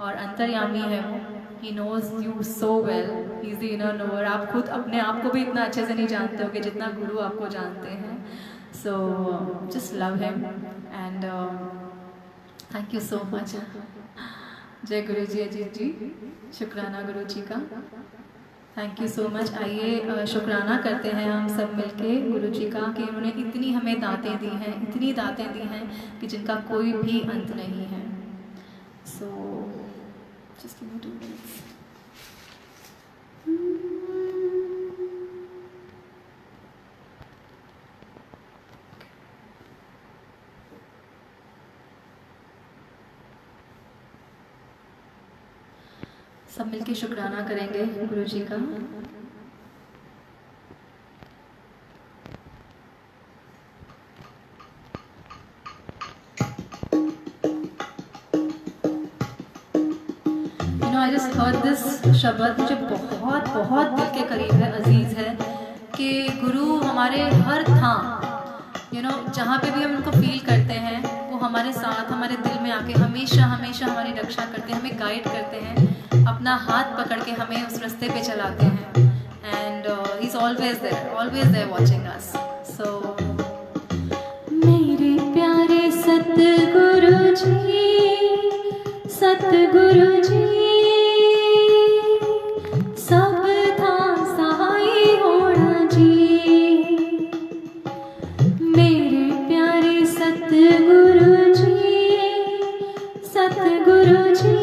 Speaker 1: और अंतर्यामी है वो, he knows you so well, he is the inner knower. आप खुद अपने आप को भी इतना अच्छे से नहीं जानते होगे जितना गुरु आपको जानते हैं। So just love him and thank you so much. जय गुरु जी, अजीत जी, शुक्राना गुरु जी का, थैंक यू सो मच। आइए शुक्राना करते हैं हम सब मिलके गुरु जी का कि उन्होंने इतनी हमें दातें दी हैं, इतनी दातें दी हैं कि जिनका कोई भी अंत नहीं है। So just give me 2 minutes. सब मिलके शुक्राना करेंगे गुरु जी का। आई जस्ट हर्ड दिस शब्द, मुझे बहुत बहुत दिल के करीब है, अजीज़ है कि गुरु हमारे हर था, जहाँ पे भी हम उनको फील करते हैं वो हमारे साथ, हमारे दिल में आके हमेशा हमेशा हमारी रक्षा करते हैं, हमें गाइड करते हैं, अपना हाथ पकड़ के हमें उस रास्ते पे चलाते हैं। And he is always there watching us. So मेरे प्यारे सतगुरु जी, सतगुरु जी, सब था सहाय होना जी। मेरे प्यारे सतगुरु जी, सतगुरु जी,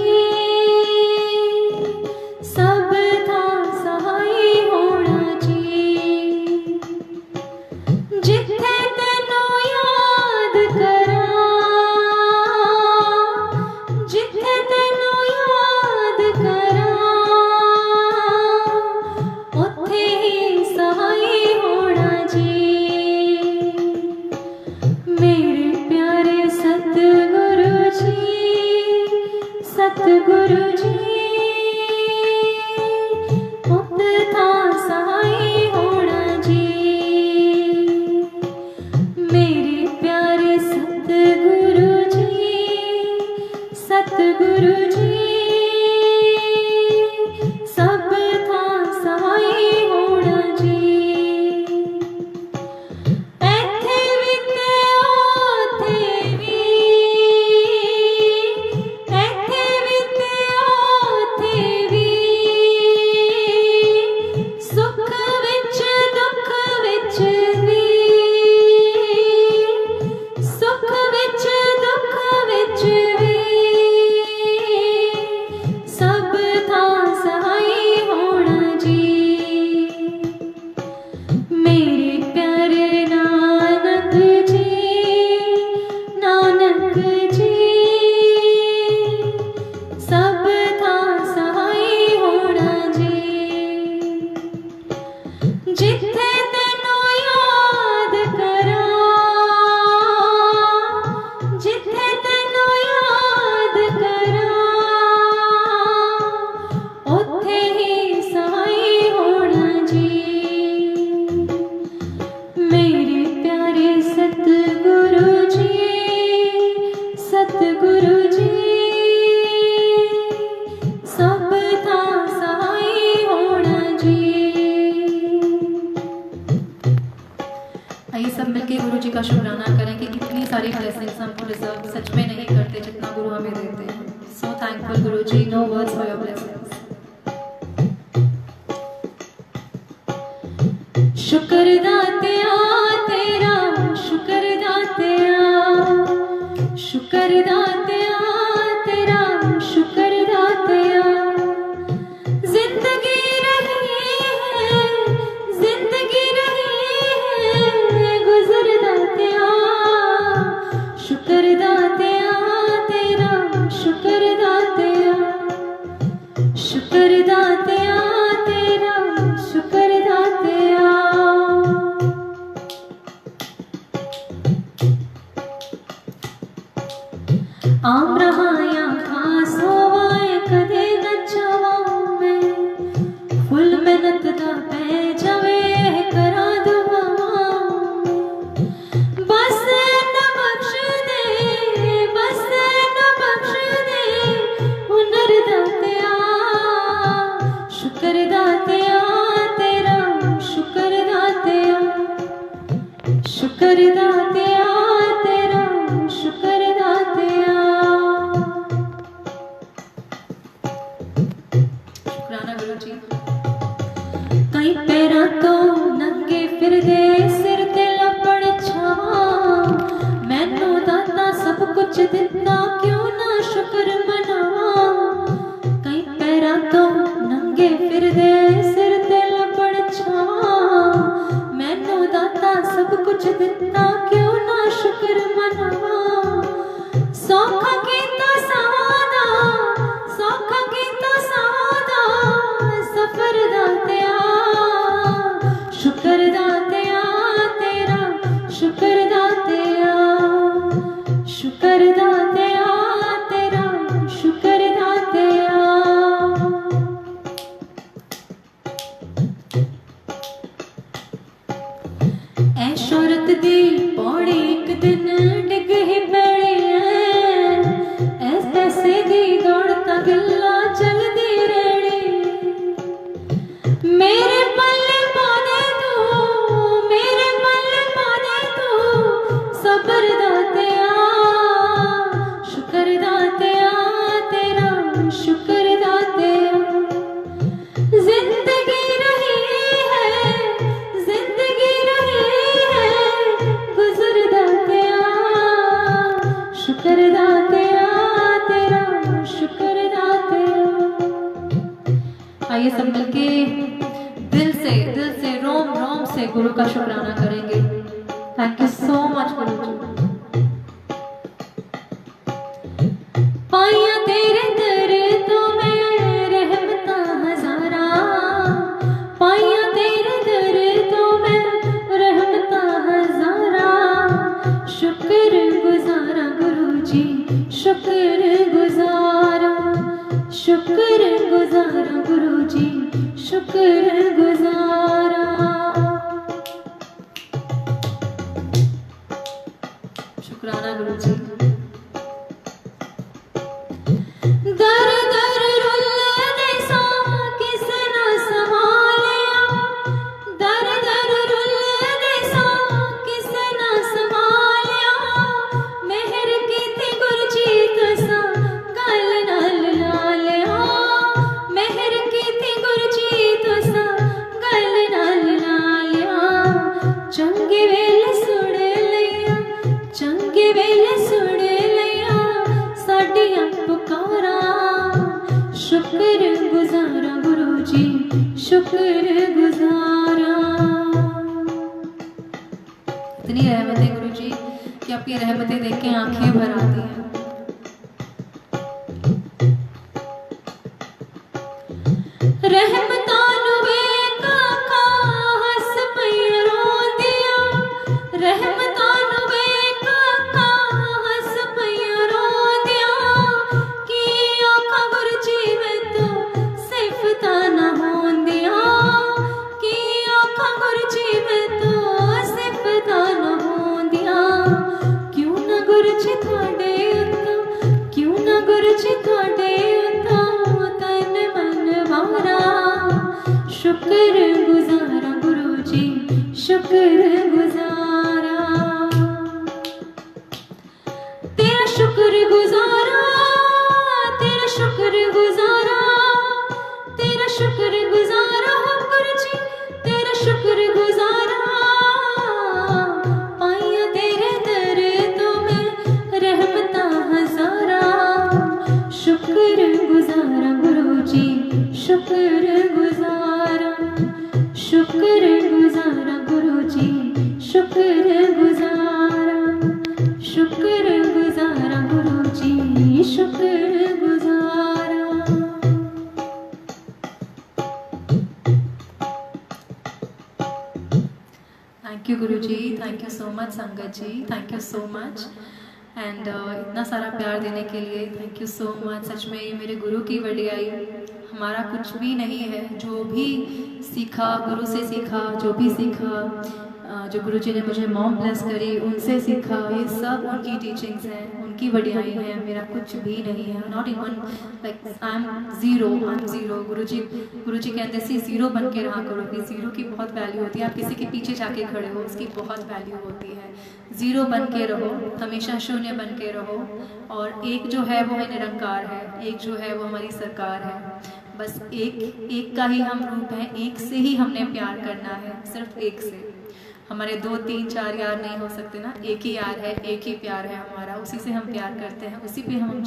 Speaker 1: सब था सहाय होना जी। जिथे तेनू याद करा, जिथे तेनू याद करा, उथे ही सहाय होना जी। मेरे प्यारे सतगुरु जी, सतगुरु जी, उत था सहाय होना जी। मेरे प्यारे सतगुरु जी, सतगुरु जी, सब था सहाय होना जी। ऐथे भी ते ओथे भी, ऐथे भी ते ओथे भी, सुख विच दुख विच भी, सुख विच दुख विच भी, सब था सहाय होना जी। मेरे प्यारे नानक जी, नानक जी, सब था सहाय होना जी। जिथे तेनू याद करा, जिथे तेनू याद करा, उथे ही सहाय होना जी। मेरे प्यारे सतगुरु जी, सतगुरु जी, सब था सहाय होना जी। आइए सब मिलके गुरु जी का शुक्राना करें कि कितनी सारी ब्लेसिंग्स हम डिजर्व सच में नहीं करते जितना गुरु हमें देते हैं। So thankful Guru ji, no words for your blessings. शुक्र दातिया तेरा, शुक्र दातिया, शुक्र दातिया तेरा, शुक्र दातिया। जिंदगी रही है, जिंदगी रही है, गुजर दातिया, शुक्र दातिया तेरा, शुक्र दातिया, शुक्र दातिया तेरा, शुक्र शुक्र दातिया तेरा, शुक्र दातिया। शुक्राना गुरु जी। कई पैरा तो नंगे फिरदे सिर ते लपड़ छावां, मैनू दाता सब कुछ दिता क्यों ना शुक्र मनावां। कई पैरा तो नंगे फिरदे सिर ते लपड़ छावां, मैनू दाता सब कुछ दिता क्यों ना शुक्र मनावां। सौखा कीता सादा, सौखा कीता सादा सफर दातिया, शुक्र दातिया तेरा, शुक्र दातिया, शुक्र दातिया तेरा, शुक्र दातिया। ऐ शोहरत दी पौड़ी एक दिन डिग ही पैनी ऐ, ऐस पैसे दी दौड़ तां गल्ला चलदी रहनी। मेरे पल्ले पा दे तू, मेरे पल्ले पा दे तू सबर दातिया, शुक्र दातिया तेरा, शुक्र दातिया। जिंदगी रही है, जिंदगी रही है गुजर दातिया, शुक्र दातिया तेरा, शुक्र दातिया। आइए सब मिलके दिल से रोम रोम से गुरु का शुक्राना करेंगे। Thank you so much Guru जी। पाइया तेरे दर तो मैं रहमता हजारा, पाइया तेरे दर तो मैं रहमता हजारा। शुक्र गुजारा गुरु जी, शुक्र गुजारा, शुक्र गुजारा गुरु जी, शुक्र गुजारा। शुक्राना गुरु जी। दर दर रुलदे सा किसे ना संभालिया, दर दर रुलदे सा किसे ना संभालिया। मेहर कीती गुरजीत सा गल नाल ला लिया, मेहर कीती गुरजीत सा गल नाल ला लिया। चंगे वेले सुन लिया, चंगे वेले सुन लिया साडियां पुकारां। शुक्र गुजारा गुरु जी, शुक्र गुजारा। इतनी रहमतें गुरु जी कि आपकी रहमतें देख के आंखें भर आती हैं। रहमतां नू वेख अखां हस पईयां रोंदियां, रहमतां नू वेख अखां हस पईयां रोंदियां। की आखां गुरु जी मैं तो सिफतां ना होंदियां, की आखां गुरु जी मैं तो सिफतां ना होंदियां। क्यों ना गुरु जी तुहाडे उत्तों, क्यों ना गुरु जी तुहाडे उत्तों तन मन वारा। शुक्र गुजारा गुरु जी, शुक्र गुजारा। तेरा शुक्र गुजारा, तेरा शुक्र गुजारा, तेरा शुक्र गुजारा हो गुरु जी, तेरा शुक्र गुजारा। पाइया तेरे दर तो मैं रहमता हजारा। शुक्र गुजारा गुरु जी, शुक्र गुजारा, शुक्र गुजारा गुरु जी, शुक्र गुजारा, शुक्र गुजारा गुरु जी, शुक्र गुजारा। Thank you Guru ji, thank you so much संगत जी, thank you so much. And इतना सारा प्यार देने के लिए थैंक यू सो मच। सच में ये मेरे गुरु की वडियाई, हमारा कुछ भी नहीं है। जो भी सीखा, गुरु से सीखा, जो भी सीखा, जो गुरु जी ने मुझे मॉम ब्लेस करी उनसे सीखा, ये सब उनकी टीचिंग्स हैं, उनकी बढ़ियाई है, मेरा कुछ भी नहीं है, not even like I am zero. गुरु जी कहते सी ज़ीरो बन के रहा करो, कि ज़ीरो की बहुत वैल्यू होती है, आप किसी के पीछे जाके खड़े हो उसकी बहुत वैल्यू होती है, ज़ीरो बन के रहो, हमेशा शून्य बन के रहो, और एक जो है वो है निरंकार है, एक जो है वो हमारी सरकार है, बस एक का ही हम रूप हैं, एक से ही हमने प्यार करना है, सिर्फ एक से। हमारे 2 3 4 यार नहीं हो सकते ना, एक ही यार है, एक ही प्यार है हमारा, उसी से हम प्यार करते हैं, उसी पे हम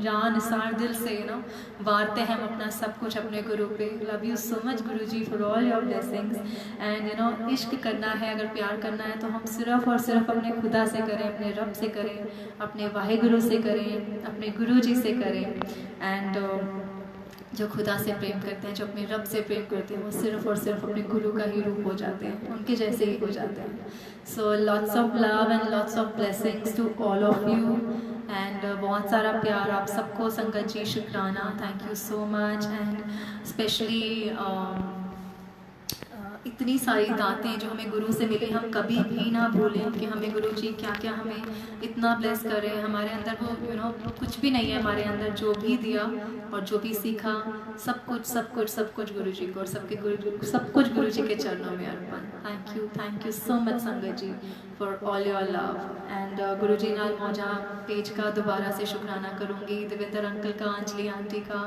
Speaker 1: जान सार दिल से वारते हैं हम अपना सब कुछ अपने गुरु पे। Love you so much Guru ji for all your blessings and इश्क करना है, अगर प्यार करना है तो हम सिर्फ और सिर्फ अपने खुदा से करें, अपने रब से करें, अपने वाहे गुरु से करें, अपने गुरु जी से करें। एंड जो खुदा से प्रेम करते हैं, जो अपने रब से प्रेम करते हैं, वो सिर्फ और सिर्फ अपने गुरु का ही रूप हो जाते हैं, उनके जैसे ही हो जाते हैं। So lots of love and lots of blessings to all of you and बहुत सारा प्यार आप सबको। संगत जी शुक्राना, thank you so much and specially इतनी सारी दातें जो हमें गुरु से मिली, हम कभी भी ना भूलें कि हमें गुरु जी क्या क्या हमें इतना ब्लेस करें। हमारे अंदर वो कुछ भी नहीं है हमारे अंदर, जो भी दिया और जो भी सीखा सब कुछ गुरु जी को, और सब कुछ गुरु जी के चरणों में अर्पण। थैंक यू सो मच संगत जी for all your love and Guru ji नाल मौजा पेज का दोबारा से शुक्राना करूँगी, देवेंद्र अंकल का, अंजलि आंटी का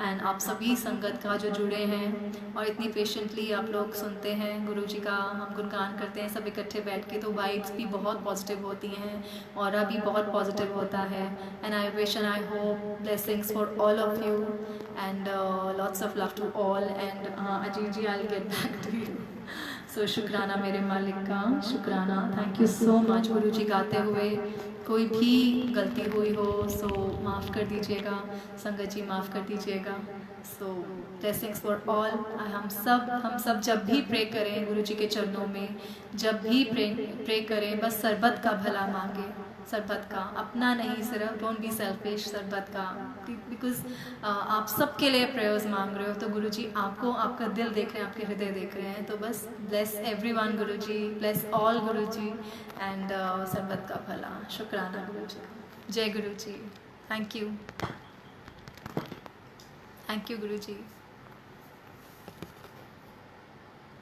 Speaker 1: एंड आप सभी संगत का जो जुड़े हैं और इतनी पेशेंटली आप लोग सुनते हैं गुरु जी का, हम गुणगान करते हैं सब इकट्ठे बैठ के, तो वाइब्स भी बहुत पॉजिटिव होती हैं, ऑरा भी बहुत पॉजिटिव होता है। And I wish and I hope blessings for all of you and lots of love to all and Ajit ji I will get back to you. So शुक्राना मेरे मालिक का, शुक्राना, thank you so much. Guru जी गाते हुए कोई भी गलती हुई हो सो माफ़ कर दीजिएगा, संगत जी माफ़ कर दीजिएगा। सो ब्लेसिंग्स फॉर ऑल। हम सब जब भी प्रे करें गुरु जी के चरणों में, जब भी प्रे करें बस सरबत का भला मांगे, सरबत का, अपना नहीं, सिर्फ डोंट बी सेल्फिश, सरबत का, बिकॉज आप सबके लिए प्रेयर्स मांग रहे हो, तो गुरु जी आपको, आपका दिल देख रहे हैं, आपके हृदय देख रहे हैं, तो बस bless everyone Guru ji, bless all Guru ji and सरबत का भला। शुक्राना गुरु जी, जय Guru ji, thank you Guru ji.